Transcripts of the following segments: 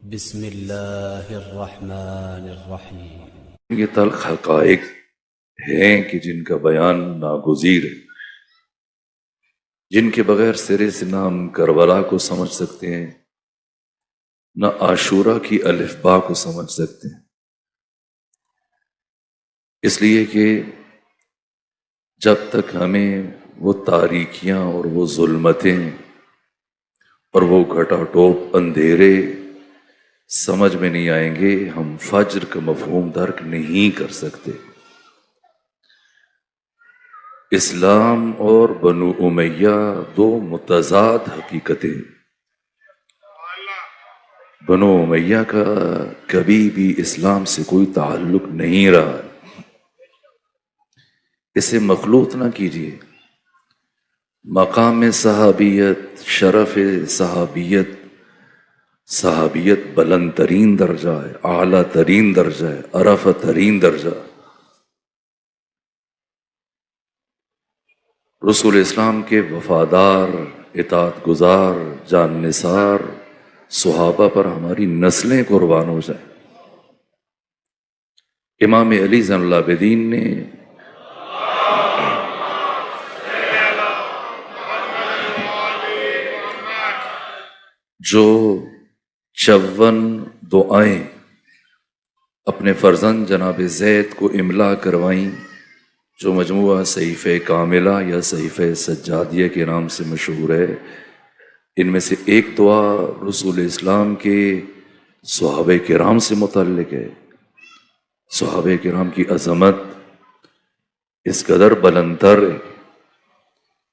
بسم اللہ الرحمن الرحیم۔ یہ تلخ حقائق ہیں کہ جن کا بیان ناگزیر ہے، جن کے بغیر سرے سے نہ ہم کربلا کو سمجھ سکتے ہیں، نہ عاشورہ کی الف با کو سمجھ سکتے ہیں، اس لیے کہ جب تک ہمیں وہ تاریکیاں اور وہ ظلمتیں اور وہ گھٹا ٹوپ اندھیرے سمجھ میں نہیں آئیں گے، ہم فجر کا مفہوم درک نہیں کر سکتے۔ اسلام اور بنو امیہ دو متضاد حقیقتیں۔ بنو امیہ کا کبھی بھی اسلام سے کوئی تعلق نہیں رہا، اسے مخلوط نہ کیجیے۔ مقام صحابیت، شرف صحابیت، صحابیت بلند ترین درجہ ہے، اعلیٰ ترین درجہ ہے، عرفہ ترین درجہ۔ رسول اسلام کے وفادار، اطاعت گزار، جان نثار صحابہ پر ہماری نسلیں قربان ہو جائیں۔ امام علی زین العابدین نے جو 54 دعائیں اپنے فرزند جناب زید کو املا کروائیں، جو مجموعہ صحیفہ کاملہ یا صحیفہ سجادیہ کے نام سے مشہور ہے، ان میں سے ایک دعا رسول اسلام کے صحابہ کرام سے متعلق ہے۔ صحابہ کرام کی عظمت اس قدر بلندتر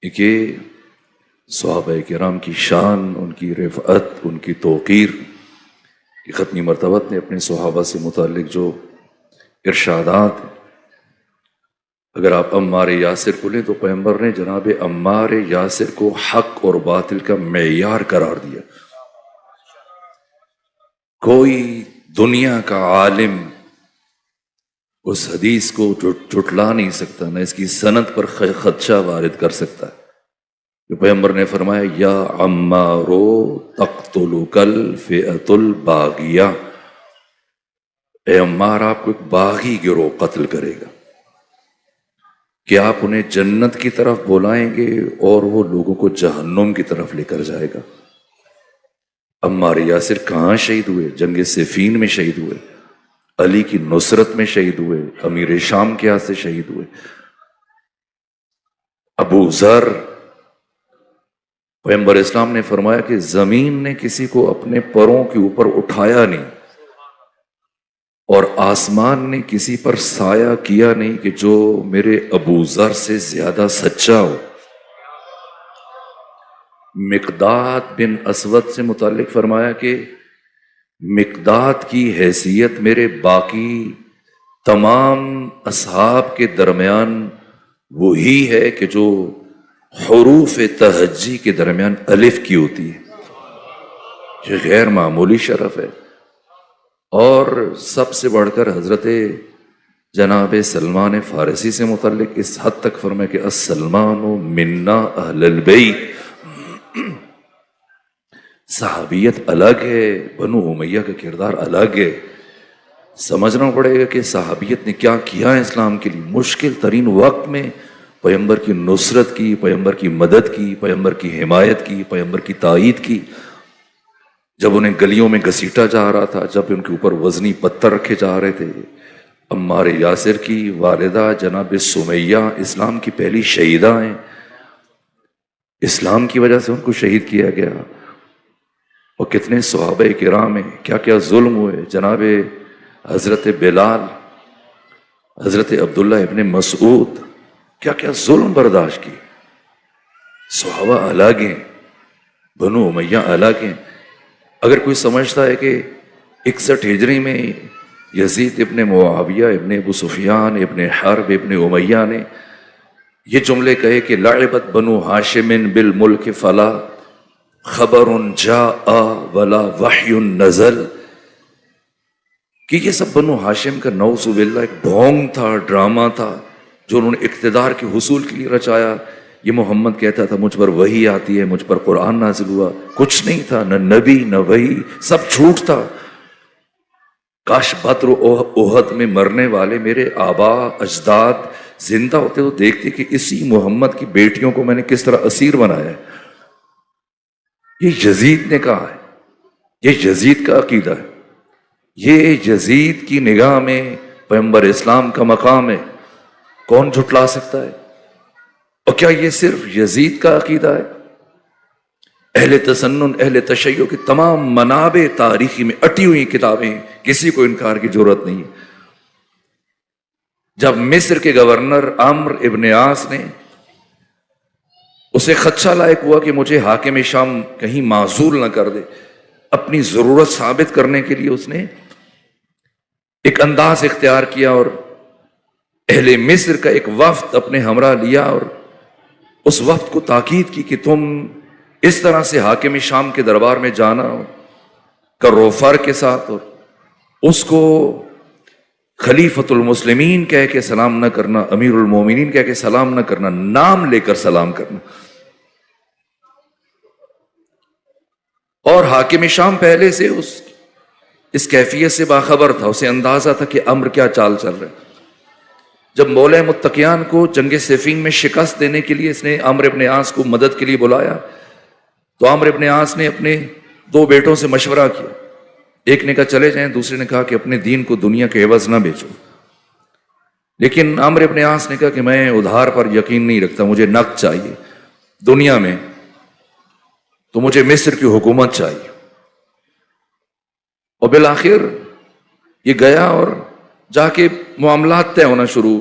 ہے کہ صحابہ کرام کی شان، ان کی رفعت، ان کی توقیر، کہ ختمی مرتبت نے اپنے صحابہ سے متعلق جو ارشادات ہیں، اگر آپ عمار یاسر کو لیں تو پیغمبر نے جناب عمار یاسر کو حق اور باطل کا معیار قرار دیا۔ کوئی دنیا کا عالم اس حدیث کو جھٹلا نہیں سکتا، نہ اس کی سند پر خدشہ وارد کر سکتا ہے۔ پیغمبر نے فرمایا یا عمارو تقتلک الفئۃ الباغیہ، اے عمار آپ کو ایک باغی گروہ قتل کرے گا، کہ آپ انہیں جنت کی طرف بلائیں گے اور وہ لوگوں کو جہنم کی طرف لے کر جائے گا۔ عمار یاسر کہاں شہید ہوئے؟ جنگ صفین میں شہید ہوئے، علی کی نصرت میں شہید ہوئے، امیر شام کے ہاتھ سے شہید ہوئے۔ ابو ذر، پیغمبر اسلام نے فرمایا کہ زمین نے کسی کو اپنے پروں کے اوپر اٹھایا نہیں اور آسمان نے کسی پر سایہ کیا نہیں کہ جو میرے ابو ذر سے زیادہ سچا ہو۔ مقداد بن اسود سے متعلق فرمایا کہ مقداد کی حیثیت میرے باقی تمام اصحاب کے درمیان وہی ہے کہ جو حروف تہجی کے درمیان الف کی ہوتی ہے۔ یہ غیر معمولی شرف ہے۔ اور سب سے بڑھ کر حضرت جناب سلمان فارسی سے متعلق اس حد تک فرمائے کہ السلمان منا اہل البیت۔ صحابیت الگ ہے، بنو امیہ کا کردار الگ ہے۔ سمجھنا پڑے گا کہ صحابیت نے کیا کیا ہے اسلام کے لیے۔ مشکل ترین وقت میں پیغمبر کی نصرت کی، پیغمبر کی مدد کی، پیغمبر کی حمایت کی، پیغمبر کی تائید کی۔ جب انہیں گلیوں میں گھسیٹا جا رہا تھا، جب ان کے اوپر وزنی پتھر رکھے جا رہے تھے، عمار یاسر کی والدہ جناب سمیہ اسلام کی پہلی شہیدہ ہیں، اسلام کی وجہ سے ان کو شہید کیا گیا۔ اور کتنے صحابہ کرام ہیں، کیا کیا ظلم ہوئے۔ جناب حضرت بلال، حضرت عبداللہ ابن مسعود، کیا کیا ظلم برداشت کی۔ صحابہ الگ ہیں، بنو امیہ الگ ہیں۔ اگر کوئی سمجھتا ہے کہ 61 ہجری میں یزید ابن معاویہ ابن ابو سفیان ابن حرب ابن امیہ نے یہ جملے کہے کہ لعبت بنو ہاشم بالملک فلا خبر جاء ولا وحی نزل، کہ یہ سب بنو ہاشم کا نعوذ باللہ ایک ڈھونگ تھا، ڈرامہ تھا جو انہوں نے اقتدار کے حصول کے لیے رچایا۔ یہ محمد کہتا تھا مجھ پر وحی آتی ہے، مجھ پر قرآن نازل ہوا، کچھ نہیں تھا، نہ نبی نہ وحی، سب جھوٹ تھا۔ کاش بدر و احد میں مرنے والے میرے آبا اجداد زندہ ہوتے تو دیکھتے کہ اسی محمد کی بیٹیوں کو میں نے کس طرح اسیر بنایا ہے. یہ یزید نے کہا ہے, یہ یزید کا عقیدہ ہے, یہ یزید کی نگاہ میں پیغمبر اسلام کا مقام ہے. کون جھٹلا سکتا ہے؟ اور کیا یہ صرف یزید کا عقیدہ ہے؟ اہل تسنن اہل تشیع کی تمام منابع تاریخی میں اٹی ہوئی کتابیں, کسی کو انکار کی ضرورت نہیں. جب مصر کے گورنر عمرو ابن عاص نے اسے خدشہ لائق ہوا کہ مجھے حاکم شام کہیں معزول نہ کر دے, اپنی ضرورت ثابت کرنے کے لیے اس نے ایک انداز اختیار کیا اور اہل مصر کا ایک وفد اپنے ہمراہ لیا اور اس وفد کو تاکید کی کہ تم اس طرح سے حاکم شام کے دربار میں جانا کروفر کے ساتھ اور اس کو خلیفۃ المسلمین کہہ کے سلام نہ کرنا, امیر المومنین کہہ کے سلام نہ کرنا, نام لے کر سلام کرنا. اور حاکم شام پہلے سے اس کیفیت سے باخبر تھا, اسے اندازہ تھا کہ امر کیا چال چل رہا ہے. جب مولا متقیان کو جنگ صفین میں شکست دینے کے لیے اس نے عمرو ابن عاص کو مدد کے لیے بلایا تو عمرو ابن عاص نے اپنے 2 بیٹوں سے مشورہ کیا. ایک نے کہا چلے جائیں, دوسرے نے کہا کہ اپنے دین کو دنیا کے عوض نہ بیچو. لیکن عمرو ابن عاص نے کہا کہ میں ادھار پر یقین نہیں رکھتا, مجھے نقد چاہیے دنیا میں, تو مجھے مصر کی حکومت چاہیے. اور بالآخر یہ گیا اور جا کے معاملات طے ہونا شروع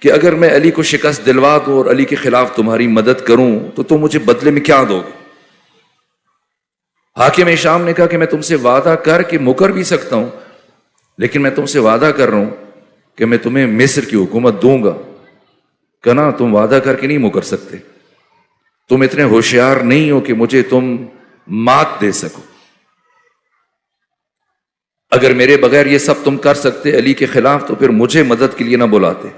کہ اگر میں علی کو شکست دلوا دوں اور علی کے خلاف تمہاری مدد کروں تو تم مجھے بدلے میں کیا دو گے؟ حاکم شام نے کہا کہ میں تم سے وعدہ کر کے مکر بھی سکتا ہوں, لیکن میں تم سے وعدہ کر رہا ہوں کہ میں تمہیں مصر کی حکومت دوں گا. کہنا تم وعدہ کر کے نہیں مکر سکتے, تم اتنے ہوشیار نہیں ہو کہ مجھے تم مات دے سکو. اگر میرے بغیر یہ سب تم کر سکتے علی کے خلاف تو پھر مجھے مدد کے لیے نہ بلاتے.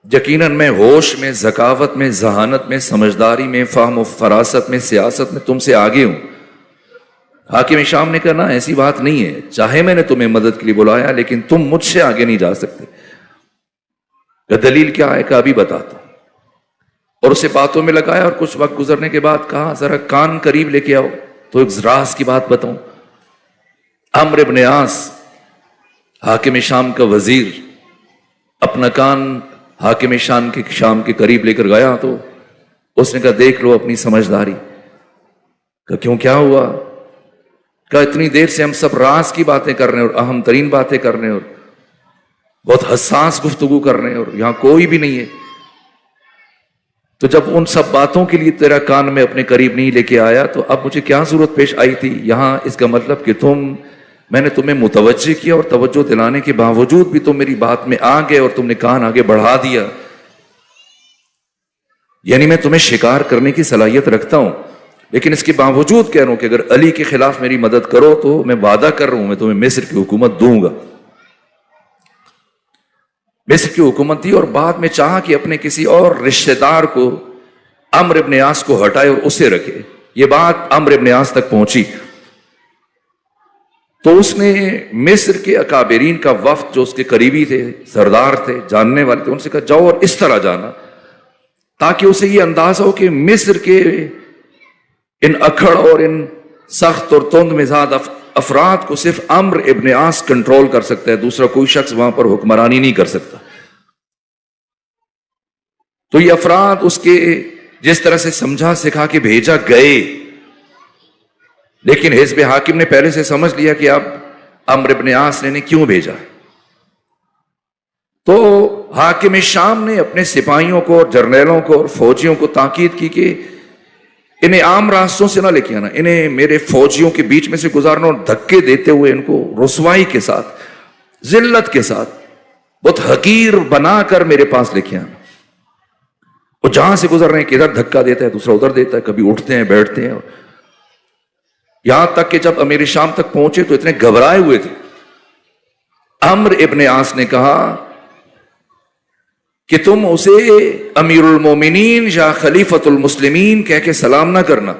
یقیناً میں ہوش میں, ذکاوت میں, ذہانت میں, سمجھداری میں, فہم و فراست میں, سیاست میں تم سے آگے ہوں. حاکم شام نے کہا نا ایسی بات نہیں ہے, چاہے میں نے تمہیں مدد کے لیے بلایا لیکن تم مجھ سے آگے نہیں جا سکتے. دلیل کیا ہے کہ ابھی بتاتا ہوں. اور اسے باتوں میں لگایا اور کچھ وقت گزرنے کے بعد کہا ذرا کان قریب لے کے آؤ تو ایک راز کی بات بتاؤں. عمرو ابن عاص حاکم شام کا وزیر اپنا کان حاکم شام کے قریب لے کر گیا تو اس نے کہا دیکھ لو اپنی سمجھداری. کہا کیوں, کیا ہوا؟ کہا اتنی دیر سے ہم سب راز کی باتیں کر رہے ہیں اور اہم ترین باتیں کر رہے ہیں اور بہت حساس گفتگو کر رہے ہیں اور یہاں کوئی بھی نہیں ہے, تو جب ان سب باتوں کے لیے تیرا کان میں اپنے قریب نہیں لے کے آیا تو اب مجھے کیا ضرورت پیش آئی تھی یہاں؟ اس کا مطلب کہ میں نے تمہیں متوجہ کیا اور توجہ دلانے کے باوجود بھی تم میری بات میں آ گئے اور تم نے کان آگے بڑھا دیا. یعنی میں تمہیں شکار کرنے کی صلاحیت رکھتا ہوں, لیکن اس کے باوجود کہہ رہا ہوں کہ اگر علی کے خلاف میری مدد کرو تو میں وعدہ کر رہا ہوں میں تمہیں مصر کی حکومت دوں گا. مصر کی حکومت دی اور بعد میں چاہا کہ اپنے کسی اور رشتہ دار کو عمرو ابن عاص کو ہٹائے اور اسے رکھے. یہ بات عمرو ابن عاص تک پہنچی تو اس نے مصر کے اکابرین کا وفد جو اس کے قریبی تھے, سردار تھے, جاننے والے تھے, ان سے کہا جاؤ اور اس طرح جانا تاکہ اسے یہ اندازہ ہو کہ مصر کے ان اکھڑ اور ان سخت اور تند مزاج افراد کو صرف عمرو ابن عاص کنٹرول کر سکتا ہے, دوسرا کوئی شخص وہاں پر حکمرانی نہیں کر سکتا. تو یہ افراد اس کے جس طرح سے سمجھا سکھا کے بھیجا گئے, لیکن حزب حاکم نے پہلے سے سمجھ لیا کہ اب عمرو ابن عاص نے کیوں بھیجا. تو حاکم شام نے اپنے سپاہیوں کو اور جرنیلوں کو اور فوجیوں کو تاکید کی کہ انہیں عام راستوں سے نہ لے کے آنا, انہیں میرے فوجیوں کے بیچ میں سے گزارنا اور دھکے دیتے ہوئے ان کو رسوائی کے ساتھ, ذلت کے ساتھ, بہت حقیر بنا کر میرے پاس لے کے آنا. وہ جہاں سے گزر رہے ہیں کہ ادھر دھکا دیتا ہے, دوسرا ادھر دیتا ہے, کبھی اٹھتے ہیں بیٹھتے ہیں. یہاں تک کہ جب امیر شام تک پہنچے تو اتنے گھبرائے ہوئے تھے. عمرو ابن عاص نے کہا کہ تم اسے امیر المومنین یا خلیفۃ المسلمین کہہ کے سلام نہ کرنا,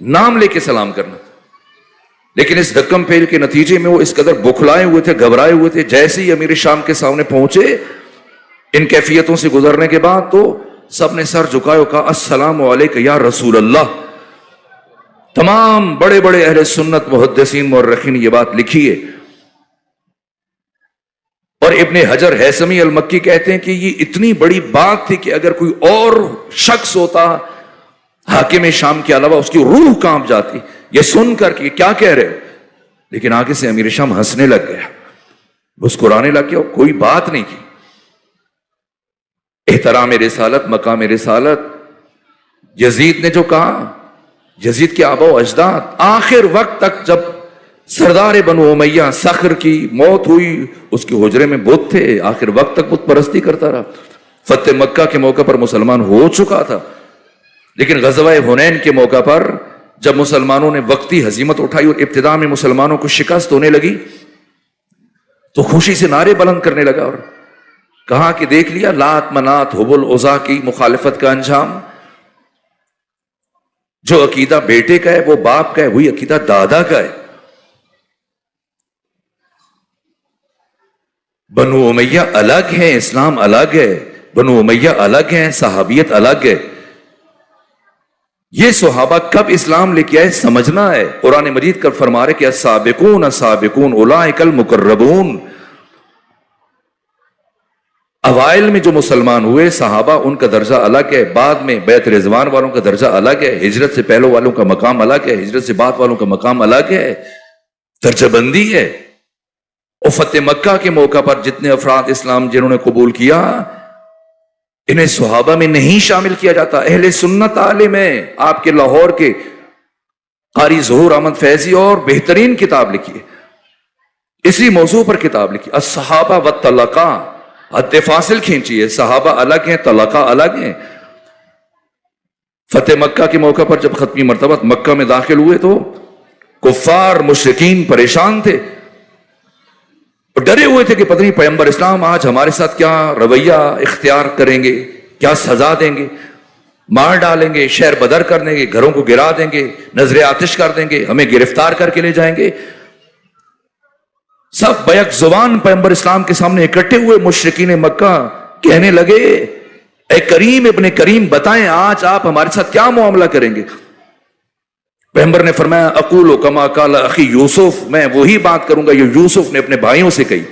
نام لے کے سلام کرنا, لیکن اس دھکم پھیل کے نتیجے میں وہ اس قدر بکھلائے ہوئے تھے، گھبرائے ہوئے تھے. جیسے ہی امیر شام کے سامنے پہنچے ان کیفیتوں سے گزرنے کے بعد تو سب نے سر جھکائے اور کہا السلام علیکم یا رسول اللہ. تمام بڑے بڑے اہل سنت محدثین مورخین نے یہ بات لکھی ہے. اور ابن حجر ہیثمی المکی کہتے ہیں کہ یہ اتنی بڑی بات تھی کہ اگر کوئی اور شخص ہوتا حاکم شام کے علاوہ اس کی روح کانپ جاتی یہ سن کر کہ کیا کہہ رہے ہو. لیکن آگے سے امیر شام ہنسنے لگ گیا، مسکرانے لگ گیا اور کوئی بات نہیں کی. احترام رسالت، مقام رسالت. یزید نے جو کہا، یزید کے آبا و اجداد آخر وقت تک، جب سردار بنو امیہ صخر کی موت ہوئی اس کے حجرے میں بت تھے، آخر وقت تک بت پرستی کرتا رہا. فتح مکہ کے موقع پر مسلمان ہو چکا تھا، لیکن غزوہ حنین کے موقع پر جب مسلمانوں نے وقتی ہزیمت اٹھائی اور ابتدا میں مسلمانوں کو شکست ہونے لگی تو خوشی سے نعرے بلند کرنے لگا اور کہا کہ دیکھ لیا لات منات حبل عزا کی مخالفت کا انجام. جو عقیدہ بیٹے کا ہے وہ باپ کا ہے، وہی عقیدہ دادا کا ہے. بنو امیہ الگ ہیں، اسلام الگ ہے. بنو امیہ الگ ہیں، صحابیت الگ ہے. یہ صحابہ کب اسلام لے کے آئے سمجھنا ہے. قرآن مجید کا فرما رہے کہ السابقون السابقون اولئک المقربون. اوائل میں جو مسلمان ہوئے صحابہ ان کا درجہ الگ ہے، بعد میں بیعت رضوان والوں کا درجہ الگ ہے، ہجرت سے پہلے والوں کا مقام الگ ہے، ہجرت سے بعد والوں کا مقام الگ ہے، درجہ بندی ہے. اور فتح مکہ کے موقع پر جتنے افراد اسلام جنہوں نے قبول کیا انہیں صحابہ میں نہیں شامل کیا جاتا. اہل سنت عالم ہیں. آپ کے لاہور کے قاری ظہور احمد فیضی اور بہترین کتاب لکھی ہے، اسی موضوع پر کتاب لکھی الصحابہ والطلقاء. حد فاصل کھینچی ہے، صحابہ الگ ہیں، طلقاء الگ ہیں. فتح مکہ کے موقع پر جب ختمی مرتبہ مکہ میں داخل ہوئے تو کفار مشرکین پریشان تھے اور ڈرے ہوئے تھے کہ پتہ نہیں پیغمبر اسلام آج ہمارے ساتھ کیا رویہ اختیار کریں گے، کیا سزا دیں گے، مار ڈالیں گے، شہر بدر کر دیں گے، گھروں کو گرا دیں گے، نظر آتش کر دیں گے، ہمیں گرفتار کر کے لے جائیں گے. سب بیک زبان پیغمبر اسلام کے سامنے اکٹھے ہوئے مشرکین مکہ کہنے لگے اے کریم ابن کریم بتائیں آج آپ ہمارے ساتھ کیا معاملہ کریں گے. پیغمبر نے فرمایا اقول کما قال اخی یوسف، میں وہی بات کروں گا جو یوسف نے اپنے بھائیوں سے کہی.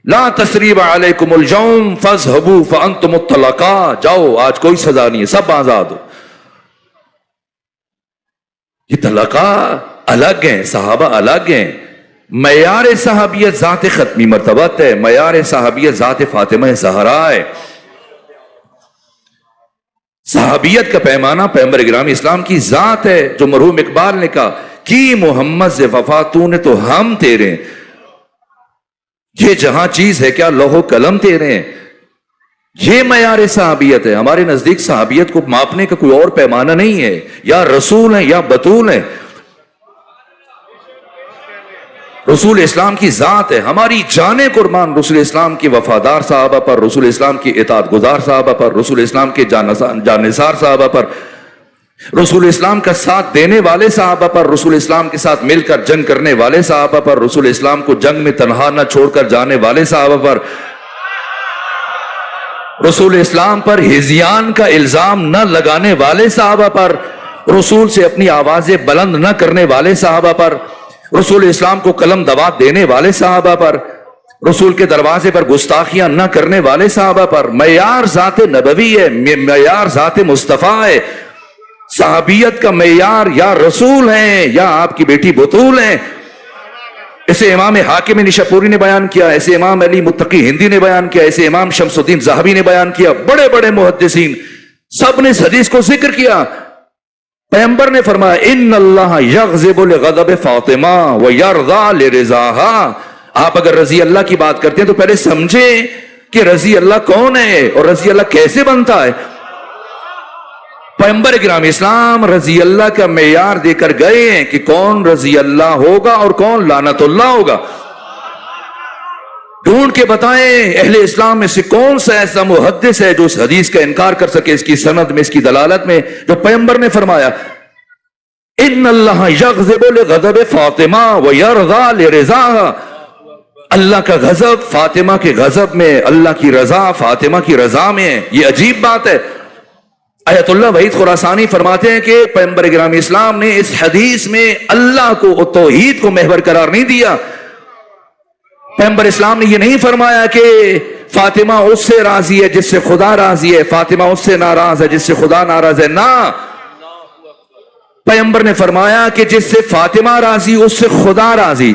لا تثریب علیکم اليوم فاذهبوا فانتم الطلقاء. جاؤ آج کوئی سزا نہیں ہے، سب آزاد ہو. یہ طلقاء الگ ہیں، صحابہ الگ ہیں. معیار صحابیت ذات ختمی مرتبت ہے، معیار صحابیت ذات فاطمہ زہرا ہے. صحابیت کا پیمانہ پیغمبر گرامی اسلام کی ذات ہے. جو مرحوم اقبال نے کہا کی محمد سے وفا تو نے تو ہم تیرے ہیں، یہ جہاں چیز ہے کیا لوح و قلم تیرے ہیں. یہ معیار صحابیت ہے. ہمارے نزدیک صحابیت کو ماپنے کا کوئی اور پیمانہ نہیں ہے. یا رسول ہیں یا بطول ہیں. رسول اسلام کی ذات ہے. ہماری جانیں قربان رسول اسلام کی وفادار صحابہ پر، رسول اسلام کی اطاعت گزار صحابہ پر، رسول اسلام کے جانثار صحابہ پر، رسول اسلام کا ساتھ دینے والے صحابہ پر، رسول اسلام کے ساتھ مل کر جنگ کرنے والے صحابہ پر، رسول اسلام کو جنگ میں تنہا نہ چھوڑ کر جانے والے صحابہ پر، رسول اسلام پر ہذیان کا الزام نہ لگانے والے صحابہ پر، رسول سے اپنی آوازیں بلند نہ کرنے والے صحابہ پر، رسول اسلام کو قلم دوات دینے والے صحابہ پر، رسول کے دروازے پر گستاخیاں نہ کرنے والے صحابہ پر. معیار ذات نبوی ہے، معیار ذات مصطفیٰ ہے. صحابیت کا معیار یا رسول ہیں یا آپ کی بیٹی بطول ہیں. اسے امام حاکم نشاپوری نے بیان کیا، ایسے امام علی متقی ہندی نے بیان کیا، ایسے امام شمس الدین ذہبی نے بیان کیا. بڑے بڑے محدثین سب نے اس حدیث کو ذکر کیا. پیغمبر نے فرمایا ان اللہ یغضب لغضب فاطمہ ویرضی لرضاها. آپ اگر رضی اللہ کی بات کرتے ہیں تو پہلے سمجھیں کہ رضی اللہ کون ہے اور رضی اللہ کیسے بنتا ہے. پیغمبر کرام اسلام رضی اللہ کا معیار دے کر گئے ہیں کہ کون رضی اللہ ہوگا اور کون لعنت اللہ ہوگا. ڈھونڈ کے بتائیں اہل اسلام میں سے کون سا ایسا محدث ہے جو اس حدیث کا انکار کر سکے، اس کی سند میں، اس کی دلالت میں جو پیغمبر نے فرمایا ان اللہ یغضب لغضب فاطمہ ویرضا لرضاها، اللہ کا غضب فاطمہ کے غضب میں، اللہ کی رضا فاطمہ کی رضا میں. یہ عجیب بات ہے. آیت اللہ وحید خراسانی فرماتے ہیں کہ پیغمبر گرامی اسلام نے اس حدیث میں اللہ کو اور توحید کو محور قرار نہیں دیا. پیغمبر اسلام نے یہ نہیں فرمایا کہ فاطمہ اس سے راضی ہے جس سے خدا راضی ہے، فاطمہ اس سے ناراض ہے جس سے خدا ناراض ہے. نہ، پیغمبر نے فرمایا کہ جس سے فاطمہ راضی اس سے خدا راضی،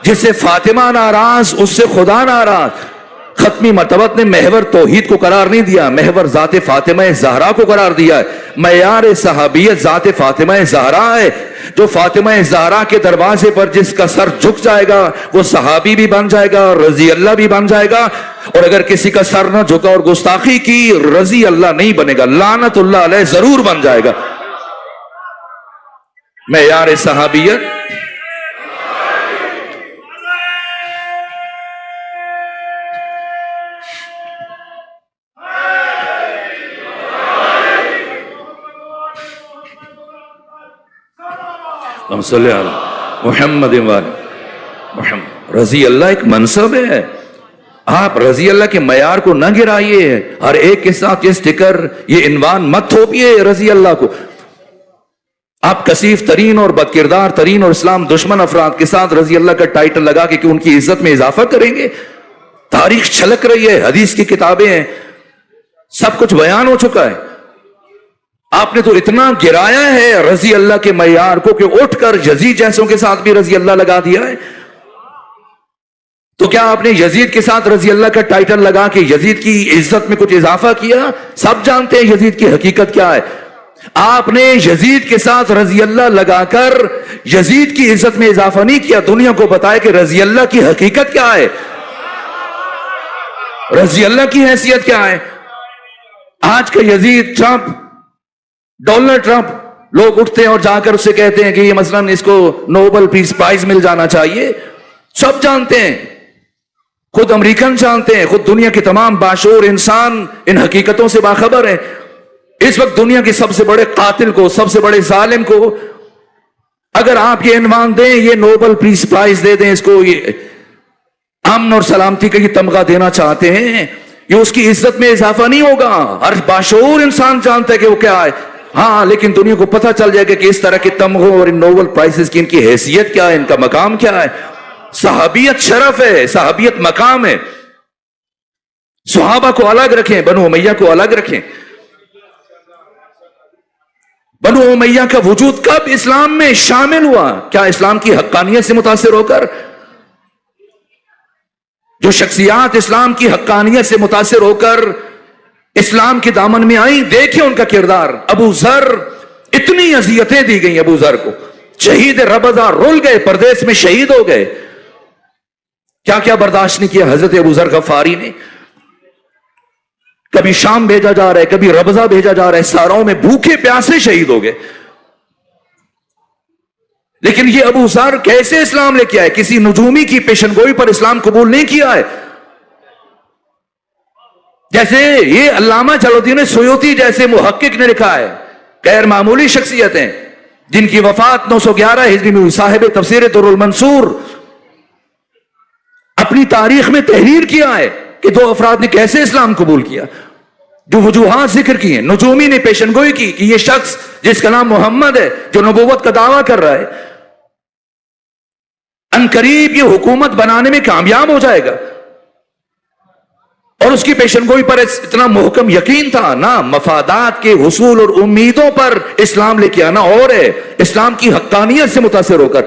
جس سے فاطمہ ناراض اس سے خدا ناراض. ختمی مرتبت نے محور توحید کو قرار نہیں دیا، محور ذات فاطمہ زہرا کو قرار دیا ہے. معیار صحابیت ذات فاطمہ زہرا ہے. جو فاطمہ زہرا کے دروازے پر جس کا سر جھک جائے گا وہ صحابی بھی بن جائے گا، رضی اللہ بھی بن جائے گا. اور اگر کسی کا سر نہ جھکا اور گستاخی کی، رضی اللہ نہیں بنے گا، لعنت اللہ علیہ ضرور بن جائے گا. معیار صحابیت صلی اللہ محمد محمد. رضی اللہ ایک منصب ہے. آپ رضی اللہ کے معیار کو نہ گرائیے، ہر ایک کے ساتھ یہ سٹیکر، یہ عنوان مت تھوپیے رضی اللہ کو. آپ کثیف ترین اور بد کردار ترین اور اسلام دشمن افراد کے ساتھ رضی اللہ کا ٹائٹل لگا کے کہ ان کی عزت میں اضافہ کریں گے. تاریخ چھلک رہی ہے، حدیث کی کتابیں ہیں، سب کچھ بیان ہو چکا ہے. آپ نے تو اتنا گرایا ہے رضی اللہ کے معیار کو کہ اٹھ کر یزید جیسوں کے ساتھ بھی رضی اللہ لگا دیا ہے. تو کیا آپ نے یزید کے ساتھ رضی اللہ کا ٹائٹل لگا کے یزید کی عزت میں کچھ اضافہ کیا؟ سب جانتے ہیں یزید کی حقیقت کیا ہے. آپ نے یزید کے ساتھ رضی اللہ لگا کر یزید کی عزت میں اضافہ نہیں کیا. دنیا کو بتایا کہ رضی اللہ کی حقیقت کیا ہے، رضی اللہ کی حیثیت کیا ہے. آج کا یزید ٹرمپ، ڈونلڈ ٹرمپ، لوگ اٹھتے ہیں اور جا کر اس سے کہتے ہیں کہ یہ مثلاً اس کو نوبل پیس پرائز مل جانا چاہیے. سب جانتے ہیں، خود امریکن جانتے ہیں، خود دنیا کے تمام باشعور انسان ان حقیقتوں سے باخبر ہیں. اس وقت دنیا کے سب سے بڑے قاتل کو، سب سے بڑے ظالم کو اگر آپ یہ عنوان دیں، یہ نوبل پیس پرائز دے دیں، اس کو یہ امن اور سلامتی کا یہ تمغہ دینا چاہتے ہیں، یہ اس کی عزت میں اضافہ نہیں ہوگا. ہر باشعور انسان جانتا ہے کہ وہ کیا ہے. ہاں، لیکن دنیا کو پتہ چل جائے گا کہ اس طرح کے تمغوں اور ان نوبل پرائزز کی ان کی حیثیت کیا ہے، ان کا مقام کیا ہے. صحابیت شرف ہے، صحابیت مقام ہے. صحابہ کو الگ رکھیں، بنو امیہ کو الگ رکھیں. بنو امیہ کا وجود کب اسلام میں شامل ہوا؟ کیا اسلام کی حقانیت سے متاثر ہو کر؟ جو شخصیات اسلام کی حقانیت سے متاثر ہو کر اسلام کے دامن میں آئیں، دیکھیں ان کا کردار. ابو ذر، اتنی اذیتیں دی گئیں ابو ذر کو، شہید ربضہ، رول گئے، پردیس میں شہید ہو گئے. کیا کیا برداشت نہیں کیا حضرت ابو ذر غفاری نے. کبھی شام بھیجا جا رہا ہے، کبھی ربضہ بھیجا جا رہا ہے، ساروں میں بھوکے پیاسے شہید ہو گئے. لیکن یہ ابو ذر کیسے اسلام لے کے آئے؟ کسی نجومی کی پیشن گوئی پر اسلام قبول نہیں کیا ہے. جیسے یہ علامہ جلال الدین سیوطی جیسے محقق نے لکھا ہے، غیر معمولی شخصیتیں جن کی وفات 911 ہجری میں ہوئی، صاحب تفسیر در المنصور، اپنی تاریخ میں تحریر کیا ہے کہ دو افراد نے کیسے اسلام قبول کیا. جو وجوہات ذکر کی ہیں، نجومی نے پیشن گوئی کی کہ یہ شخص جس کا نام محمد ہے، جو نبوت کا دعویٰ کر رہا ہے، ان قریب یہ حکومت بنانے میں کامیاب ہو جائے گا. اور اس کی پیشن گوئی پر اتنا محکم یقین تھا. نہ مفادات کے حصول اور امیدوں پر اسلام لے کے آنا اور ہے، اسلام کی حقانیت سے متاثر ہو کر.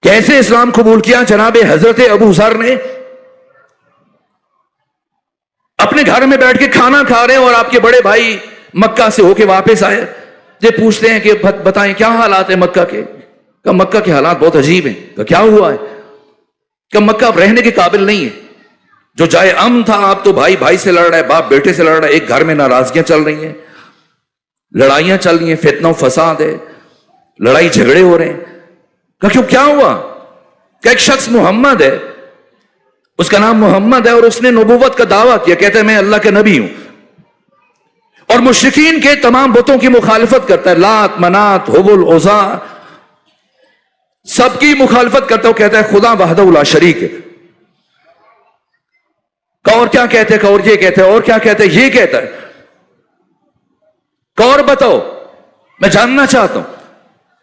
کیسے اسلام قبول کیا جناب حضرت ابو ذر نے؟ اپنے گھر میں بیٹھ کے کھانا کھا رہے ہیں اور آپ کے بڑے بھائی مکہ سے ہو کے واپس آئے. یہ پوچھتے ہیں کہ بتائیں کیا حالات ہیں مکہ کے؟ کہ مکہ کے حالات بہت عجیب ہیں. کہ کیا ہوا ہے؟ کہ مکہ اب رہنے کے قابل نہیں ہے. جو جائے امن تھا، آپ تو بھائی بھائی سے لڑ رہا ہے، باپ بیٹے سے لڑ رہا ہے، ایک گھر میں ناراضگیاں چل رہی ہیں، لڑائیاں چل رہی ہیں، فتنہ و فساد ہے، لڑائی جھگڑے ہو رہے ہیں. کہ کیوں کیا ہوا؟ کہ ایک شخص محمد ہے، اس کا نام محمد ہے، اور اس نے نبوت کا دعویٰ کیا، کہتا ہے میں اللہ کا نبی ہوں. اور مشرکین کے تمام بتوں کی مخالفت کرتا ہے، لات، منات، حبل، عزا، سب کی مخالفت کرتا ہے. وہ کہتا ہے خدا وحدہ لا شریک ہے. اور کیا کہتے ہیں؟ اور یہ کہتے ہیں، اور کیا کہتے ہیں؟ یہ کہتا ہے. اور بتاؤ، میں جاننا چاہتا ہوں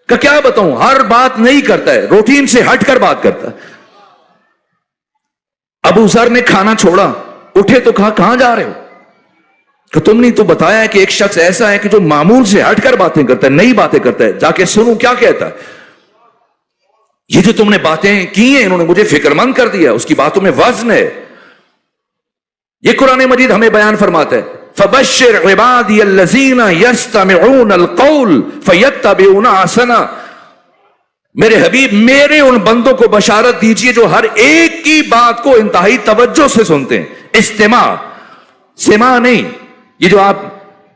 کہ کیا بتاؤں. ہر بات نہیں کرتا ہے، روٹین سے ہٹ کر بات کرتا ہے. ابو ذر نے کھانا چھوڑا، اٹھے تو کہا کہاں جا رہے ہو؟ کہ تم نے تو بتایا ہے کہ ایک شخص ایسا ہے کہ جو معمول سے ہٹ کر باتیں کرتا ہے، نئی باتیں کرتا ہے. جا کے سنوں کیا کہتا ہے. یہ جو تم نے باتیں کی ہیں انہوں نے مجھے فکر مند کر دیا، اس کی باتوں میں وزن ہے. یہ قرآن مجید ہمیں بیان فرماتا ہے فَبَشِّرْ عِبَادِيَ الَّذِينَ يَسْتَمِعُونَ الْقَوْلَ فَيَتَّبِعُونَ أَحْسَنَهُ. میرے حبیب میرے ان بندوں کو بشارت دیجئے جو ہر ایک کی بات کو انتہائی توجہ سے سنتے ہیں. استماع، سماع نہیں. یہ جو آپ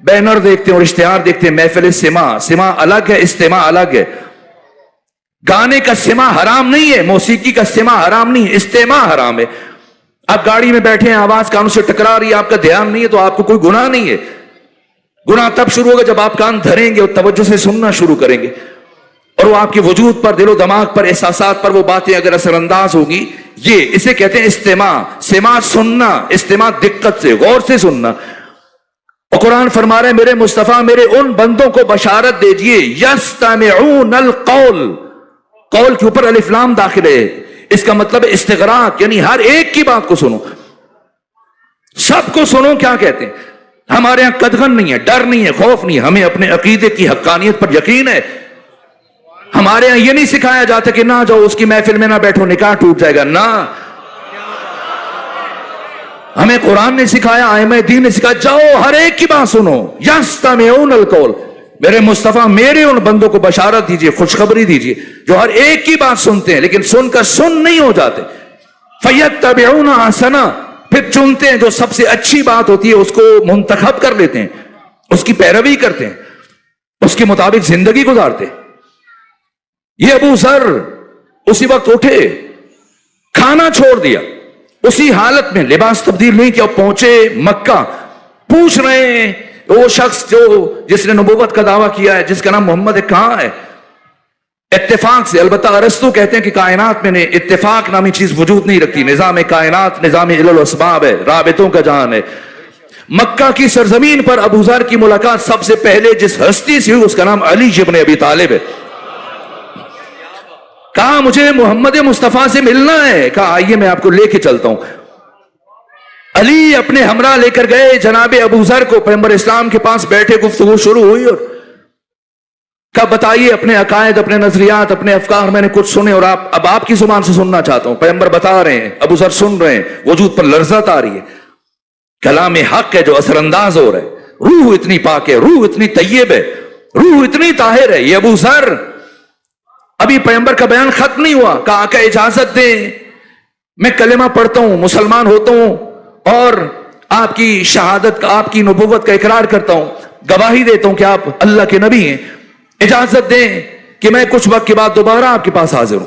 بینر دیکھتے ہیں اور اشتہار دیکھتے ہیں محفل سماع، سماع الگ ہے، استماع الگ ہے. گانے کا سماع حرام نہیں ہے، موسیقی کا سماع حرام نہیں ہے، استماع حرام ہے. آپ گاڑی میں بیٹھے ہیں، آواز کانوں سے ٹکرا رہی ہے، آپ کا دھیان نہیں ہے تو آپ کو کوئی گناہ نہیں ہے. گناہ تب شروع ہوگا جب آپ کان دھریں گے اور توجہ سے سننا شروع کریں گے، اور وہ آپ کے وجود پر، دل و دماغ پر، احساسات پر وہ باتیں اگر اثر انداز ہوگی. یہ اسے کہتے ہیں استماع. سماع سننا، استماع دقت سے، غور سے سننا. اور قرآن فرما رہے ہیں میرے مصطفیٰ میرے ان بندوں کو بشارت دیجئے یستمعون القول. قول کے اوپر الف لام داخل ہے، اس کا مطلب استغراق، یعنی ہر ایک کی بات کو سنو، سب کو سنو. کیا کہتے ہیں؟ ہمارے یہاں قدغن نہیں ہے، ڈر نہیں ہے، خوف نہیں ہے، ہمیں اپنے عقیدے کی حقانیت پر یقین ہے. ہمارے یہاں یہ نہیں سکھایا جاتا کہ نہ جاؤ اس کی محفل میں نہ بیٹھو نکاح ٹوٹ جائے گا. نہ، ہمیں قرآن نے سکھایا، ائمہ دین نے سکھایا جاؤ ہر ایک کی بات سنو. یستمعون القول. میرے مصطفیٰ میرے ان بندوں کو بشارت دیجئے، خوشخبری دیجئے جو ہر ایک کی بات سنتے ہیں لیکن سن کر سن نہیں ہو جاتے. فَيَتَّبِعُونَ أَحْسَنَهُ. پھر چنتے ہیں جو سب سے اچھی بات ہوتی ہے اس کو منتخب کر لیتے ہیں، اس کی پیروی کرتے ہیں، اس کے مطابق زندگی گزارتے ہیں. یہ ابو ذر اسی وقت اٹھے، کھانا چھوڑ دیا، اسی حالت میں لباس تبدیل نہیں کیا، پہنچے مکہ. پوچھ رہے ہیں وہ شخص جس نے نبوت کا دعویٰ کیا ہے، جس کا نام محمد ہے، کہاں ہے؟ اتفاق سے، البتہ ارسطو کہتے ہیں کہ کائنات میں نے اتفاق نامی چیز وجود نہیں رکھتی. نظام کائنات نظام علل و اسباب ہے، رابطوں کا جہان ہے. مکہ کی سرزمین پر ابو ذر کی ملاقات سب سے پہلے جس ہستی سے ہوئی اس کا نام علی ابن ابی طالب ہے. کہا مجھے محمد مصطفیٰ سے ملنا ہے. کہا آئیے میں آپ کو لے کے چلتا ہوں. علی اپنے ہمراہ لے کر گئے جناب ابو ذر کو، پیغمبر اسلام کے پاس بیٹھے، گفتگو شروع ہوئی اور کہا بتائیے اپنے عقائد، اپنے نظریات، اپنے افکار میں نے کچھ سنے اور اب آپ کی زبان سے سننا چاہتا ہوں. پیغمبر بتا رہے ہیں، ابو ذر سن رہے ہیں، وجود پر لرزت آ رہی ہے. کلام حق ہے جو اثر انداز ہو رہا ہے. روح اتنی پاک ہے، روح اتنی طیب ہے، روح اتنی طاہر ہے. یہ ابو ذر ابھی پیغمبر کا بیان ختم نہیں ہوا. کہا آقا اجازت دیں میں کلمہ پڑھتا ہوں، مسلمان ہوتا ہوں اور آپ کی شہادت کا، آپ کی نبوت کا اقرار کرتا ہوں، گواہی دیتا ہوں کہ آپ اللہ کے نبی ہیں. اجازت دیں کہ میں کچھ وقت کے بعد دوبارہ آپ کے پاس حاضر ہوں.